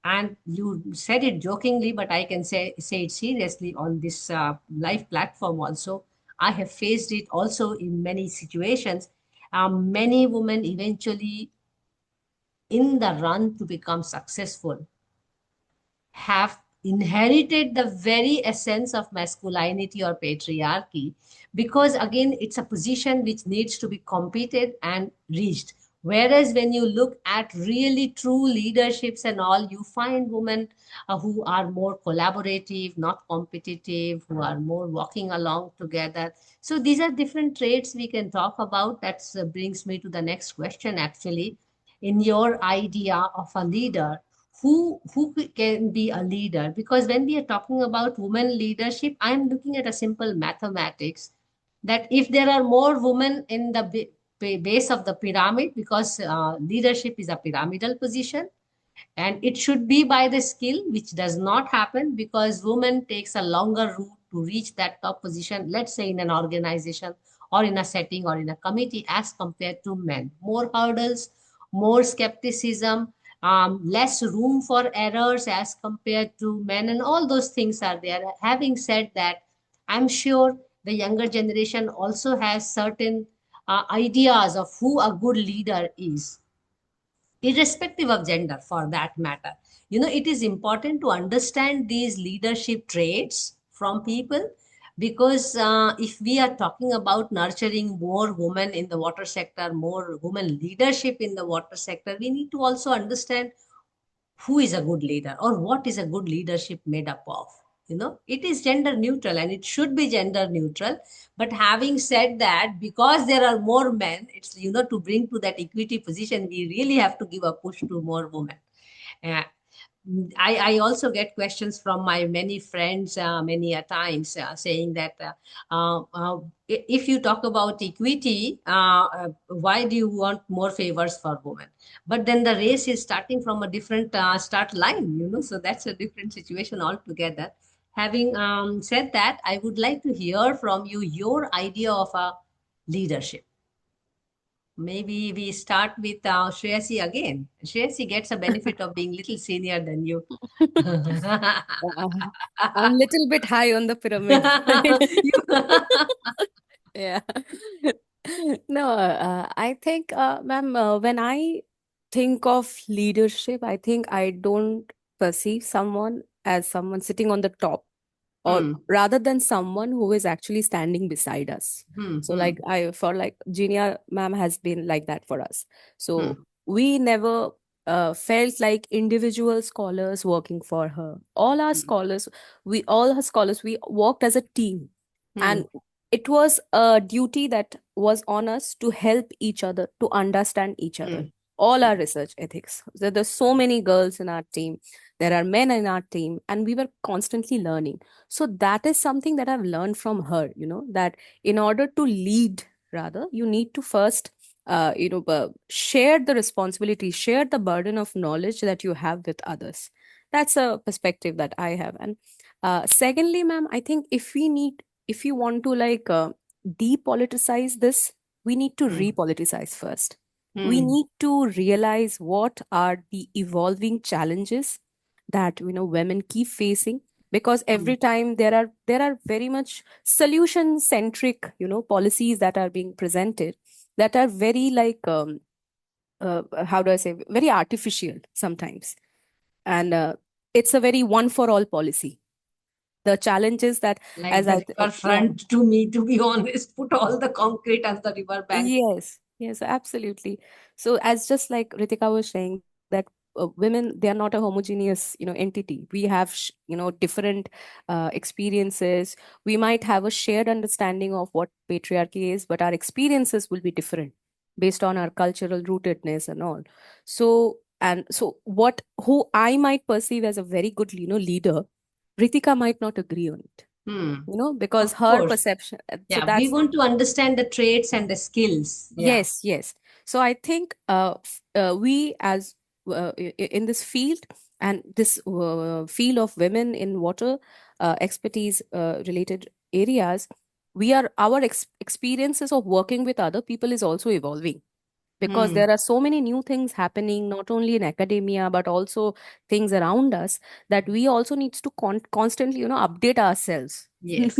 And you said it jokingly, but I can say it seriously on this live platform also. I have faced it also in many situations. Many women eventually, in the run to become successful, have inherited the very essence of masculinity or patriarchy, because again it's a position which needs to be competed and reached. Whereas when you look at really true leaderships and all, you find women who are more collaborative, not competitive, who are more walking along together. So these are different traits we can talk about. That brings me to the next question actually. In your idea of a leader, who can be a leader? Because when we are talking about women leadership, I am looking at a simple mathematics, that if there are more women in the base of the pyramid, because leadership is a pyramidal position, and it should be by the skill, which does not happen because women takes a longer route to reach that top position, let's say in an organization or in a setting or in a committee, as compared to men. More hurdles, more skepticism, less room for errors as compared to men, and all those things are there. Having said that, I'm sure the younger generation also has certain ideas of who a good leader is, irrespective of gender for that matter. It is important to understand these leadership traits from people, because if we are talking about nurturing more women in the water sector, more women leadership in the water sector, we need to also understand who is a good leader or what is a good leadership made up of. It is gender neutral and it should be gender neutral. But having said that, because there are more men, it's, to bring to that equity position, we really have to give a push to more women. uh, I also get questions from my many friends many a times, saying that if you talk about equity, why do you want more favors for women? But then the race is starting from a different start line, so that's a different situation altogether. Having said that, I would like to hear from you your idea of a leadership. Maybe we start with Shreyasi again. Shreyasi gets a benefit of being little senior than you. I'm little bit high on the pyramid. Yeah. No, I think, ma'am, when I think of leadership, I think I don't perceive someone as someone sitting on the top, or Hmm. rather than someone who is actually standing beside us. So, Hmm. like Genia ma'am has been like that for us. So, Hmm. we never felt like individual scholars working for her. All her scholars, we worked as a team. Hmm. And it was a duty that was on us to help each other, to understand each other. Hmm. All our research ethics. There's so many girls in our team. There are men in our team, and we were constantly learning. So that is something that I've learned from her, that in order to lead, rather, you need to first, share the responsibility, share the burden of knowledge that you have with others. That's a perspective that I have. And secondly, ma'am, I think if you want to depoliticize this, we need to Hmm. repoliticize first. We Hmm. need to realize what are the evolving challenges that women keep facing, because Hmm. every time there are very much solution centric policies that are being presented, that are very how do I say, very artificial sometimes. And it's a very one for all policy. The challenge is that, Like as the yeah. riverfront, to me, to be honest, put all the concrete as the river bank. Yes, absolutely. So, as just like Ritika was saying, that women, they are not a homogeneous, entity. We have, different experiences. We might have a shared understanding of what patriarchy is, but our experiences will be different based on our cultural rootedness and all. So, who I might perceive as a very good, leader, Ritika might not agree on it, Hmm. because Of her course. perception. So Yeah, we that's want to understand the traits and the skills. Yeah. Yes. So I think we, as in this field, and this field of women in water expertise related areas, our experiences of working with other people is also evolving. because there are so many new things happening, not only in academia, but also things around us, that we also needs to constantly, update ourselves. Yes.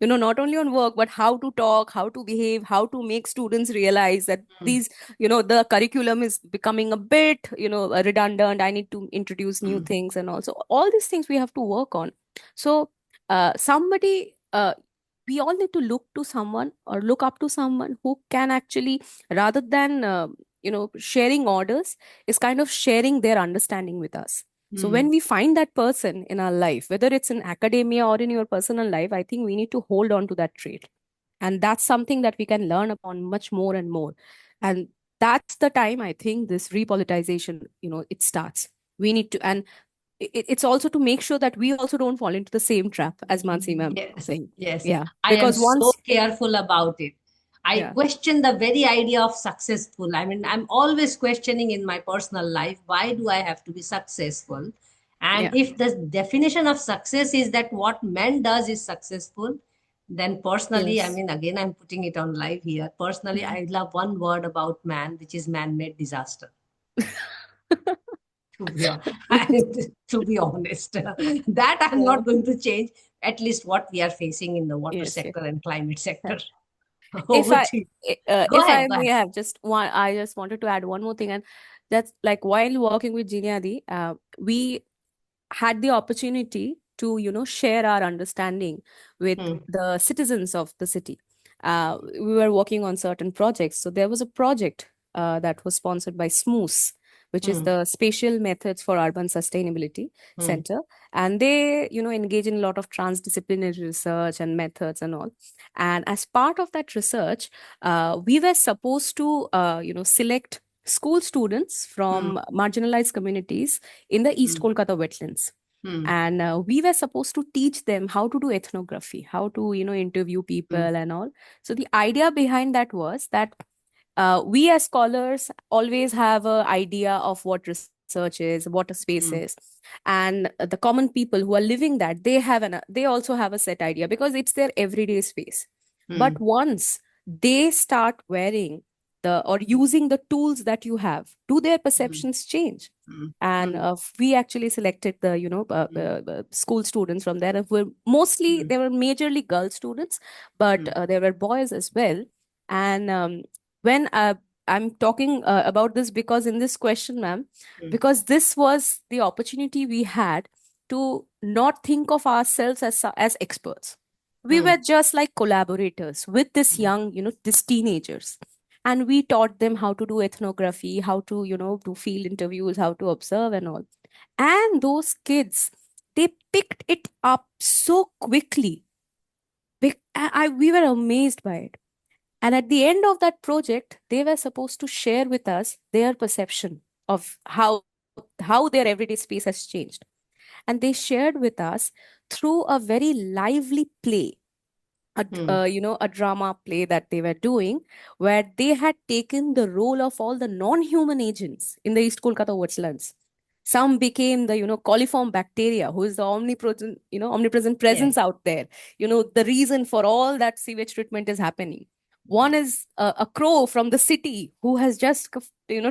Not only on work, but how to talk, how to behave, how to make students realize that these, the curriculum is becoming a bit, redundant. I need to introduce new things, and also all these things we have to work on. So we all need to look to someone or look up to someone who can actually, rather than sharing orders, is kind of sharing their understanding with us. So when we find that person in our life, whether it's in academia or in your personal life, I think we need to hold on to that trait. And that's something that we can learn upon much more and more. And that's the time I think this repoliticization, it starts. We need to, and it's also to make sure that we also don't fall into the same trap as Mansi ma'am was saying. Yes. Yeah. I am Because so once, careful about it. I Yeah. question the very idea of successful. I mean, I'm always questioning in my personal life, why do I have to be successful? And Yeah. if the definition of success is that what man does is successful, then personally, I Yes. mean, again, I'm putting it on live here. Personally, I love one word about man, which is man-made disaster. To be honest, that I'm Yeah. not going to change, at least what we are facing in the water Yes, yes. sector and climate sector. If Over I to you. if Go I ahead, go may ahead. have just one, I just wanted to add one more thing, and that's like while working with Jinyadi, we had the opportunity to share our understanding with the citizens of the city. We were working on certain projects. So there was a project that was sponsored by SMOOS, which is the Spatial Methods for Urban Sustainability Center, and they engage in a lot of transdisciplinary research and methods and all. And as part of that research, we were supposed to select school students from marginalized communities in the East Kolkata wetlands. And we were supposed to teach them how to do ethnography, how to interview people and all. So the idea behind that was that we as scholars always have an idea of what research is, what a space is, and the common people who are living that, they also have a set idea because it's their everyday space. But once they start wearing or using the tools that you have, do their perceptions change? And we actually selected the school students from there, who were mostly, they were majorly girl students, but there were boys as well. And when I'm talking about this, because in this question, ma'am, because this was the opportunity we had to not think of ourselves as experts. We were just like collaborators with this young, these teenagers. And we taught them how to do ethnography, how to, do field interviews, how to observe and all. And those kids, they picked it up so quickly. We were amazed by it. And at the end of that project, they were supposed to share with us their perception of how their everyday space has changed. And they shared with us through a very lively play, a drama play that they were doing, where they had taken the role of all the non-human agents in the East Kolkata wetlands. Some became the coliform bacteria, who is the omnipresent presence out there, the reason for all that sewage treatment is happening. One is a crow from the city who has just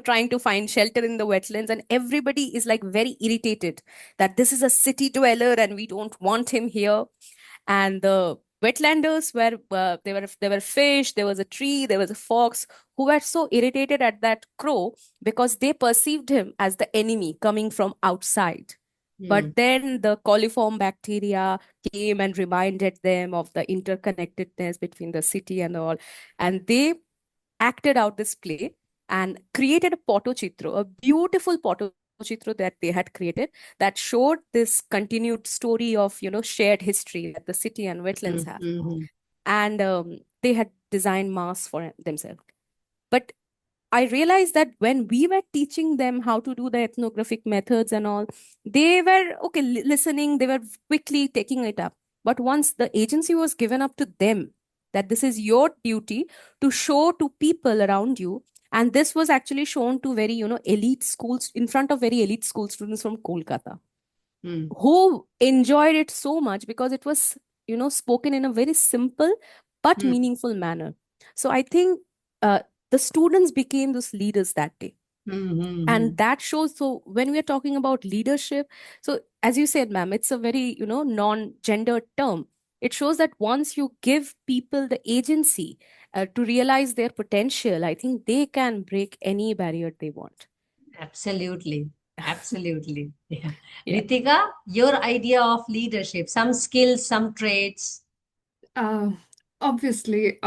trying to find shelter in the wetlands, and everybody is like very irritated that this is a city dweller and we don't want him here. And the wetlanders were there were fish, there was a tree, there was a fox, who were so irritated at that crow because they perceived him as the enemy coming from outside. But then the coliform bacteria came and reminded them of the interconnectedness between the city and all. And they acted out this play and created a Potochitro, a beautiful Potochitro that they had created, that showed this continued story of, shared history that the city and wetlands have. And they had designed masks for themselves. But I realized that when we were teaching them how to do the ethnographic methods and all, they were listening, they were quickly taking it up. But once the agency was given up to them, that this is your duty to show to people around you, and this was actually shown to very, elite schools, in front of very elite school students from Kolkata, who enjoyed it so much because it was, spoken in a very simple but meaningful manner. So I think the students became those leaders that day. Mm-hmm. And that shows, so when we are talking about leadership, so as you said, ma'am, it's a very, non-gendered term. It shows that once you give people the agency to realize their potential, I think they can break any barrier they want. Absolutely. Absolutely. Yeah. Yeah. Ritika, your idea of leadership, some skills, some traits. Obviously,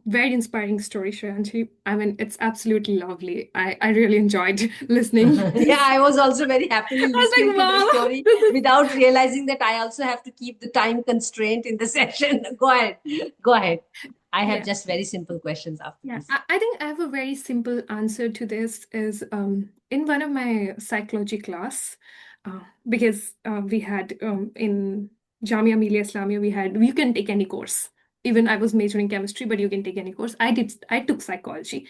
very inspiring story, Shreyanshi. I mean, it's absolutely lovely. I really enjoyed listening. Yeah, I was also very happily I was listening like, to the wow, story this is without realizing that I also have to keep the time constraint in the session. Go ahead. Go ahead. I have yeah. just very simple questions after Yeah, this. I think I have a very simple answer to this is in one of my psychology class, because we had in Jamia Millia Islamia, you can take any course. Even I was majoring chemistry, but you can take any course. I took psychology.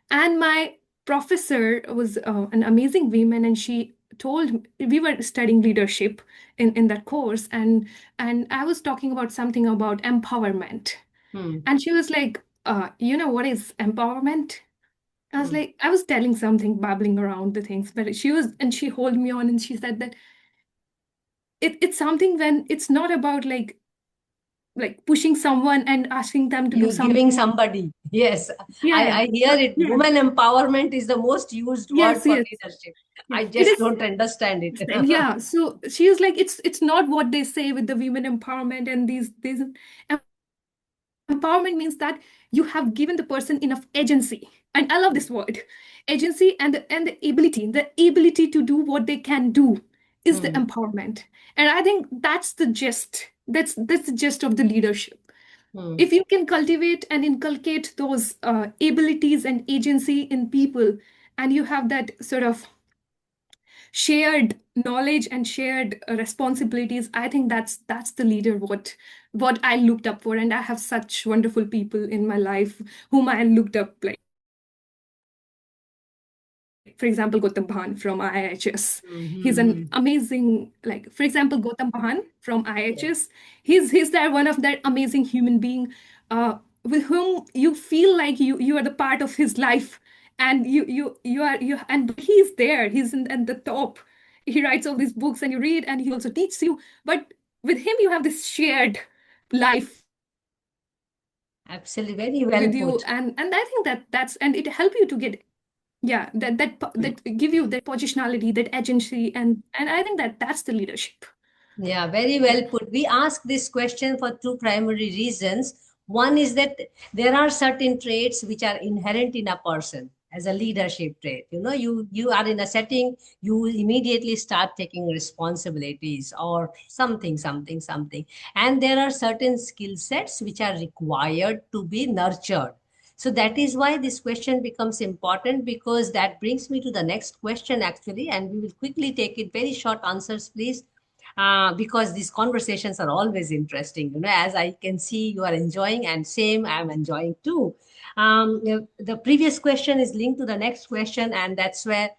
And my professor was an amazing woman, and she told we were studying leadership in that course, and I was talking about something about empowerment. And she was like, you know what is empowerment? I was like, I was telling something, babbling around the things, but she held me on and she said that it's something when it's not about like pushing someone and asking them to do You're something. giving somebody. Yes, Yeah. I hear it. Yeah. Woman empowerment is the most used word Yes, for yes. leadership. Yeah. I It just is. don't understand it. Yeah. So she was like, it's not what they say with the women empowerment and these empowerment means that you have given the person enough agency, and I love this word, agency, and the ability to do what they can do is the empowerment. And I think that's the gist. That's the gist of the leadership. If you can cultivate and inculcate those abilities and agency in people, and you have that sort of shared knowledge and shared responsibilities, I think that's the leader what I looked up for. And I have such wonderful people in my life whom I looked up, like for example Gautam Bhan from IIHS. He's an amazing, like for example Gautam Bhan from IIHS. He's that one of that amazing human being with whom you feel like you are the part of his life, and you are you and he's there, he's at the top. He writes all these books and you read, and he also teaches you, but with him you have this shared life Absolutely, very well with you. put. And I think that's and it help you to get that give you that positionality, that agency, and I think that's the leadership. Yeah, very well put. We ask this question for two primary reasons. One is that there are certain traits which are inherent in a person as a leadership trait. You are in a setting, you immediately start taking responsibilities or something. And there are certain skill sets which are required to be nurtured. So that is why this question becomes important, because that brings me to the next question actually, and we will quickly take it. Very short answers, please, because these conversations are always interesting. As I can see, you are enjoying, and same, I'm enjoying too. The previous question is linked to the next question, and that's where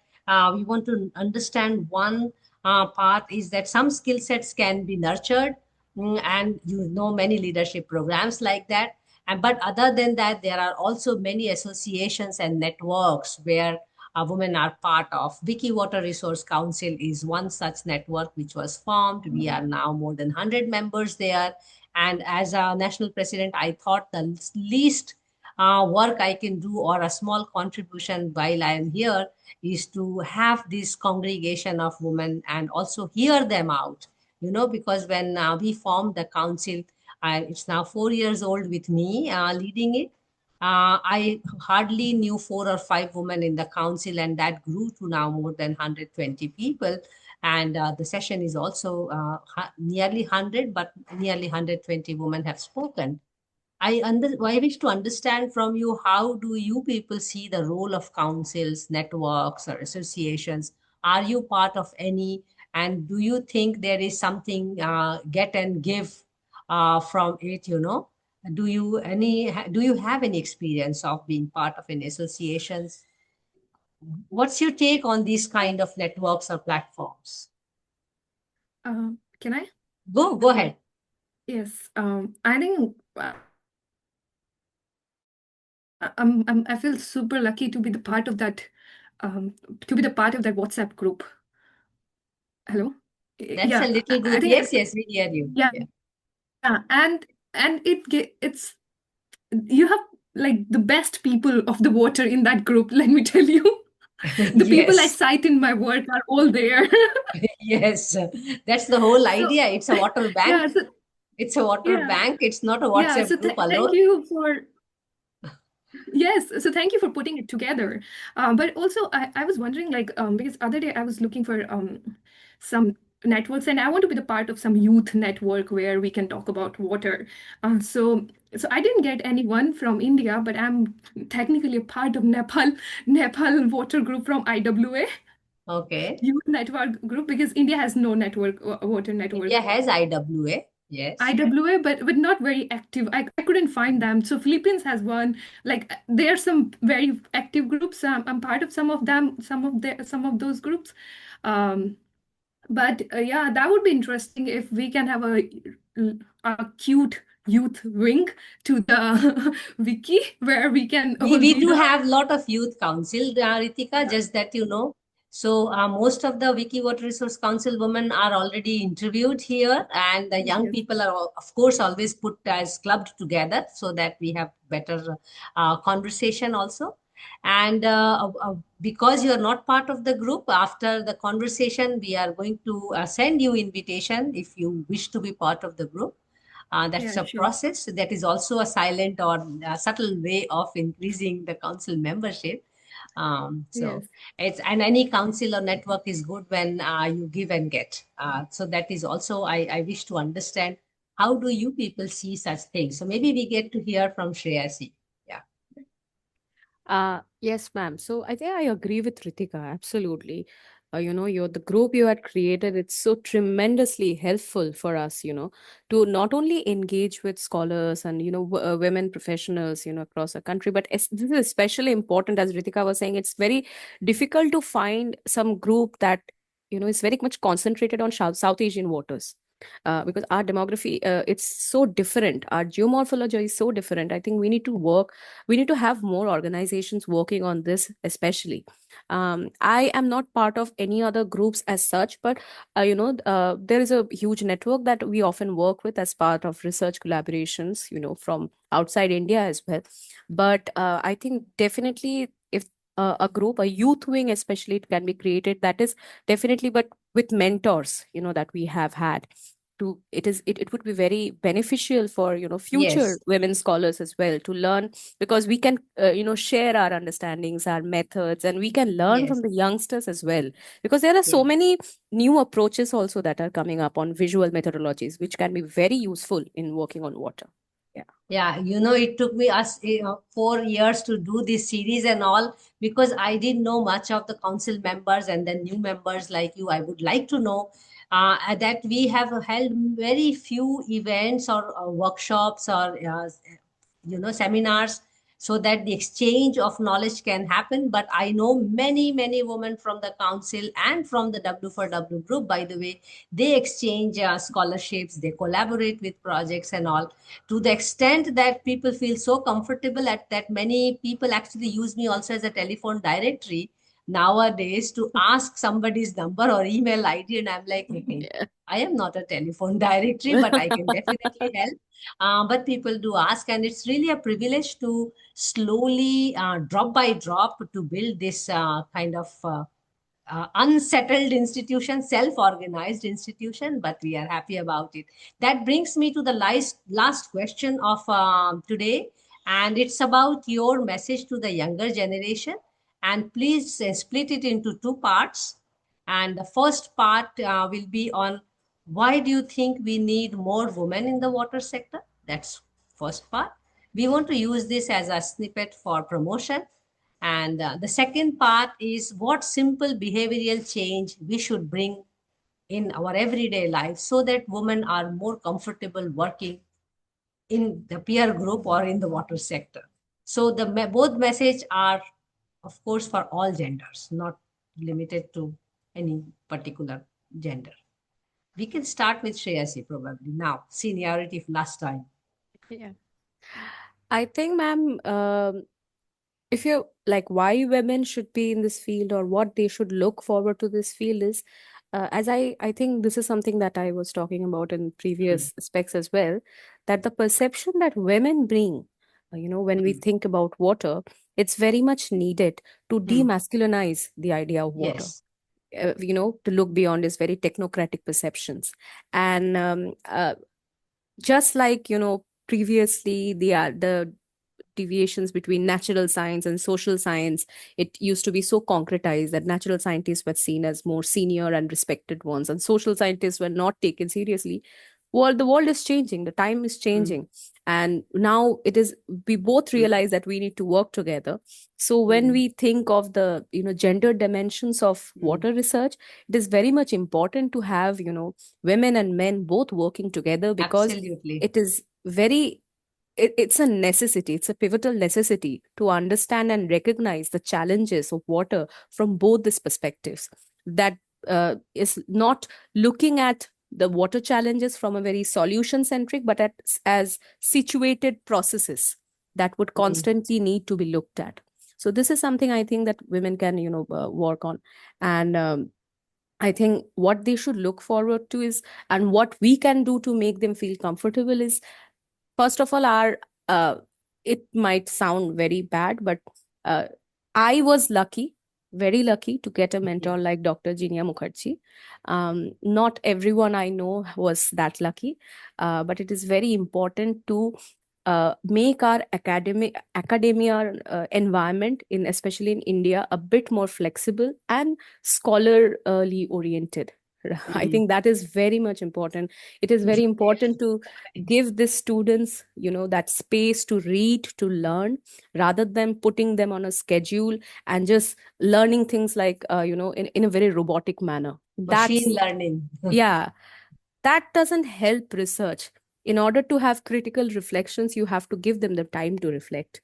we want to understand one part is that some skill sets can be nurtured, and many leadership programs like that. But other than that, there are also many associations and networks where women are part of. Vicky Water Resource Council is one such network which was formed. We are now more than 100 members there. And as a national president, I thought the least work I can do, or a small contribution while I am here, is to have this congregation of women and also hear them out. Because when we formed the council, it's now 4 years old with me leading it. I hardly knew 4 or 5 women in the council, and that grew to now more than 120 people. And the session is also nearly 100, but nearly 120 women have spoken. I wish to understand from you, how do you people see the role of councils, networks, or associations? Are you part of any? And do you think there is something get and give from it? Do you have any experience of being part of an associations? What's your take on these kind of networks or platforms? Can I? Go ahead. Yes. I think I feel super lucky to be the part of that, WhatsApp group. Hello? That's a Yeah, little I group. think Yes, yes, we hear you. yeah, Yeah. and it's you have like the best people of the water in that group, let me tell you. The people I Yes, cite in my work are all there. yes. That's the whole So idea. It's a water bank. yeah, so It's a water yeah, bank. It's not a yeah. WhatsApp So group thank alone. you for Yes, so thank you for putting it together. But also, I was wondering, like, because other day I was looking for some networks, and I want to be the part of some youth network where we can talk about water. So I didn't get anyone from India, but I'm technically a part of Nepal water group from IWA, Okay. youth network group, because India has no network, water network. India has IWA. Yes. IWA, but not very active. I couldn't find them. So Philippines has one. Like there are some very active groups. I'm part of some of them, some of those groups. Um, but yeah, that would be interesting if we can have a cute youth wing to the wiki where we can We, all we be do the have lot of youth council, Ritika, just that you know. So most of the Wiki Water Resource Council women are already interviewed here, and the young yes, people are, of course, always put as clubbed together so that we have better conversation also. And because you are not part of the group, after the conversation, we are going to send you invitation if you wish to be part of the group. That's yeah, a sure, process that is also a silent or a subtle way of increasing the council membership. So yes. it's and any council or network is good when you give and get. So that is also I wish to understand how do you people see such things. So maybe we get to hear from Shreyasi. Yeah. Yes, ma'am. So I think I agree with Ritika, absolutely. The group you had created, it's so tremendously helpful for us, to not only engage with scholars and, women professionals, across the country, but this is especially important, as Ritika was saying, it's very difficult to find some group that, is very much concentrated on South Asian waters. Because our demography, it's so different. Our geomorphology is so different. I think we need to have more organizations working on this, especially. I am not part of any other groups as such, but there is a huge network that we often work with as part of research collaborations, from outside India as well. But I think definitely if a group, a youth wing especially, it can be created, that is definitely, but with mentors, that we have had, it would be very beneficial for future Yes. women scholars as well to learn, because we can share our understandings, our methods, and we can learn Yes. from the youngsters as well, because there are so Yes. many new approaches also that are coming up on visual methodologies which can be very useful in working on water. Yeah. Yeah, it took me 4 years to do this series and all because I didn't know much of the council members and the new members like you. I would like to know that we have held very few events or workshops or seminars so that the exchange of knowledge can happen. But I know many, many women from the council and from the W4W group, by the way, they exchange scholarships, they collaborate with projects and all to the extent that people feel so comfortable at that many people actually use me also as a telephone directory nowadays to ask somebody's number or email ID. And I'm like, "Hey, I am not a telephone directory, but I can definitely help. But people do ask, and it's really a privilege to slowly, drop by drop, to build this kind of unsettled institution, self-organized institution, but we are happy about it. That brings me to the last question of today, and it's about your message to the younger generation. And please split it into two parts. And the first part will be on why do you think we need more women in the water sector? That's first part. We want to use this as a snippet for promotion. And the second part is what simple behavioral change we should bring in our everyday life so that women are more comfortable working in the peer group or in the water sector. So both message are, of course, for all genders, not limited to any particular gender. We can start with Shreyasi probably now, seniority last time. Yeah. I think, ma'am, if you're like why women should be in this field or what they should look forward to this field is, as I think this is something that I was talking about in previous specs as well, that the perception that women bring, when we think about water, it's very much needed to demasculinize the idea of water. Yes. To look beyond is very technocratic perceptions. And just like, previously the deviations between natural science and social science, it used to be so concretized that natural scientists were seen as more senior and respected ones, and social scientists were not taken seriously. Well, the world is changing, the time is changing, and now we both realize that we need to work together. So when we think of the gender dimensions of water research, it is very much important to have women and men both working together, because Absolutely. it is it's a necessity, it's a pivotal necessity to understand and recognize the challenges of water from both these perspectives. That is not looking at the water challenges from a very solution centric, but as situated processes that would constantly need to be looked at. So this is something I think that women can work on. And I think what they should look forward to is, and what we can do to make them feel comfortable is, first of all, it might sound very bad, but I was lucky, very lucky, to get a mentor like Dr. Jinia Mukherjee. Not everyone I know was that lucky, but it is very important to make our academia environment, especially in India, a bit more flexible and scholarly oriented. I think that is very much important. It is very important to give the students, that space to read, to learn, rather than putting them on a schedule and just learning things like, in a very robotic manner. Machine learning. Yeah, that doesn't help research. In order to have critical reflections, you have to give them the time to reflect.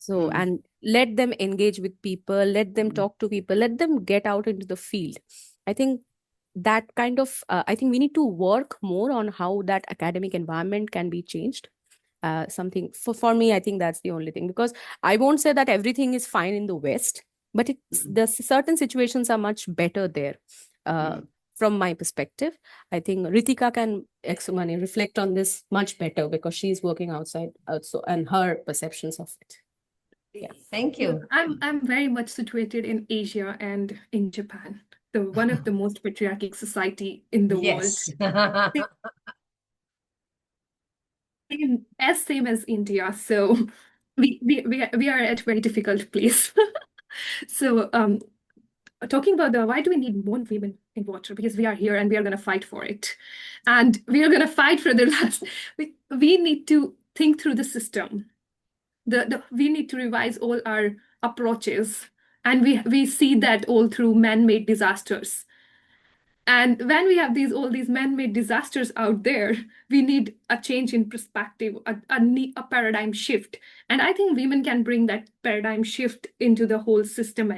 And let them engage with people, let them talk to people, let them get out into the field. I think that kind of, I think we need to work more on how that academic environment can be changed. Something for me, I think that's the only thing, because I won't say that everything is fine in the West, but the certain situations are much better there. From my perspective, I think Ritika can reflect on this much better, because she's working outside also, and her perceptions of it. Yeah. Thank you. I'm very much situated in Asia and in Japan, one of the most patriarchic society in the Yes. world. Same as India. So we are at a very difficult place. So talking about why do we need more women in water? Because we are here and we are going to fight for it. And we are going to fight for the last. We need to think through the system. We need to revise all our approaches. And we see that all through man-made disasters. And when we have all these man-made disasters out there, we need a change in perspective, a paradigm shift. And I think women can bring that paradigm shift into the whole system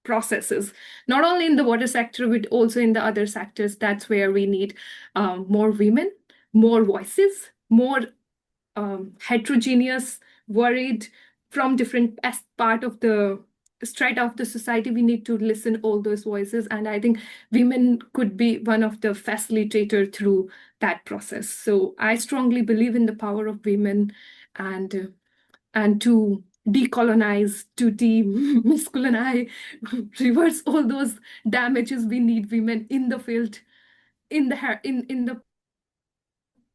processes, not only in the water sector, but also in the other sectors. That's where we need more women, more voices, more heterogeneous, varied from different part of the strata of the society. We need to listen all those voices, and I think women could be one of the facilitator through that process. So I strongly believe in the power of women, and to decolonize, to demasculinize, reverse all those damages. We need women in the field, in the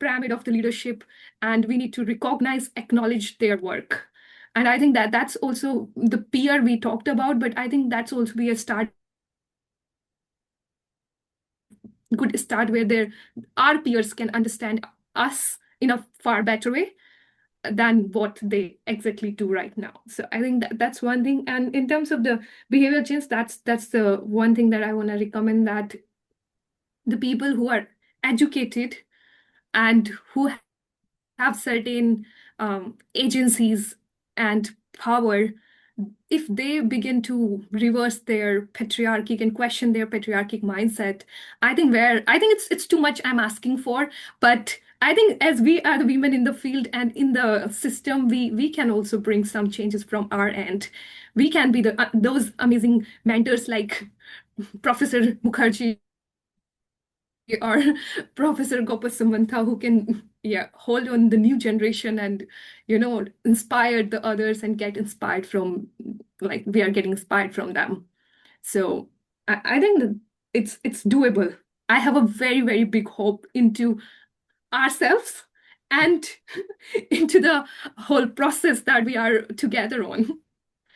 pyramid of the leadership, and we need to recognize, acknowledge their work. And I think that's also the peer we talked about, but I think that's also be a good start where our peers can understand us in a far better way than what they exactly do right now. So I think that's one thing. And in terms of the behavior change, that's the one thing that I want to recommend, that the people who are educated and who have certain agencies and power, if they begin to reverse their patriarchic and question their patriarchic mindset, I think it's too much I'm asking for, but I think as we are the women in the field and in the system, we can also bring some changes from our end. We can be the those amazing mentors like Professor Mukherjee or Professor Gopasumantha, who can hold on the new generation and inspire the others and get inspired from, like, we are getting inspired from them. So I think that it's doable. I have a very, very big hope into ourselves and into the whole process that we are together on.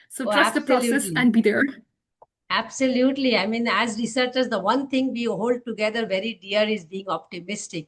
So Oh, trust the process absolutely. and be there. Absolutely. I mean, as researchers, the one thing we hold together very dear is being optimistic,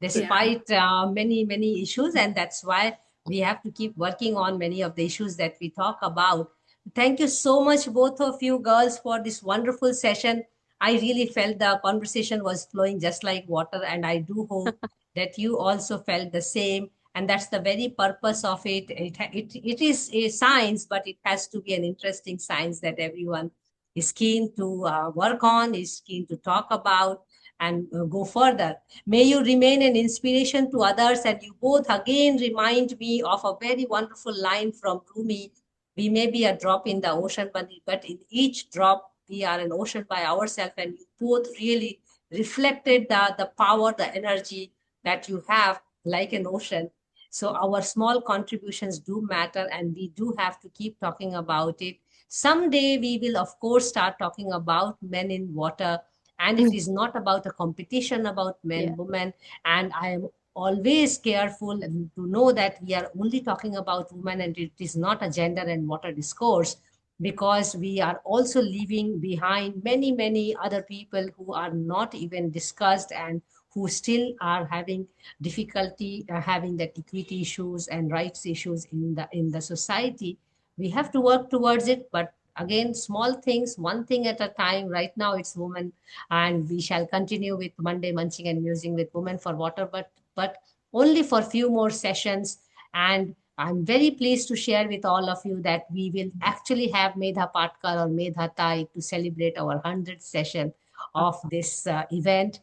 despite many, many issues. And that's why we have to keep working on many of the issues that we talk about. Thank you so much, both of you girls, for this wonderful session. I really felt the conversation was flowing just like water, and I do hope that you also felt the same. And that's the very purpose of it. It is a science, but it has to be an interesting science that everyone is keen to work on, is keen to talk about, and go further. May you remain an inspiration to others. And you both again remind me of a very wonderful line from Rumi. We may be a drop in the ocean, but in each drop, we are an ocean by ourselves. And you both really reflected the power, the energy that you have like an ocean. So our small contributions do matter, and we do have to keep talking about it. Someday we will, of course, start talking about men in water, and it is not about a competition about men, Yeah. women. And I am always careful to know that we are only talking about women, and it is not a gender and water discourse, because we are also leaving behind many, many other people who are not even discussed, and who still are having difficulty having the equity issues and rights issues in the society. We have to work towards it, but again, small things, one thing at a time. Right now it's women, and we shall continue with Monday Munching and Musing with Women for Water, but only for few more sessions. And I'm very pleased to share with all of you that we will actually have Medha Patkar or Medha Tai to celebrate our 100th session of this event.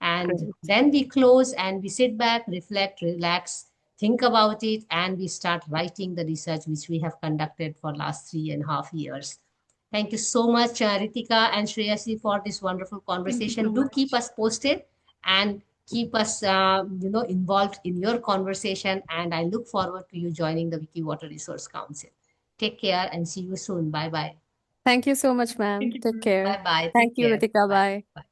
And Great. then we close and we sit back, reflect, relax, think about it, and we start writing the research which we have conducted for last 3.5 years. Thank you so much, Ritika and Shreyasi, for this wonderful Thank you conversation. so Do much. keep us posted and keep us involved in your conversation. And I look forward to you joining the Wiki Water Resource Council. Take care and see you soon. Bye bye. Thank you so much, ma'am. Thank you. Take care. Bye bye. Thank Take you, care. Ritika. Bye. Bye. Bye.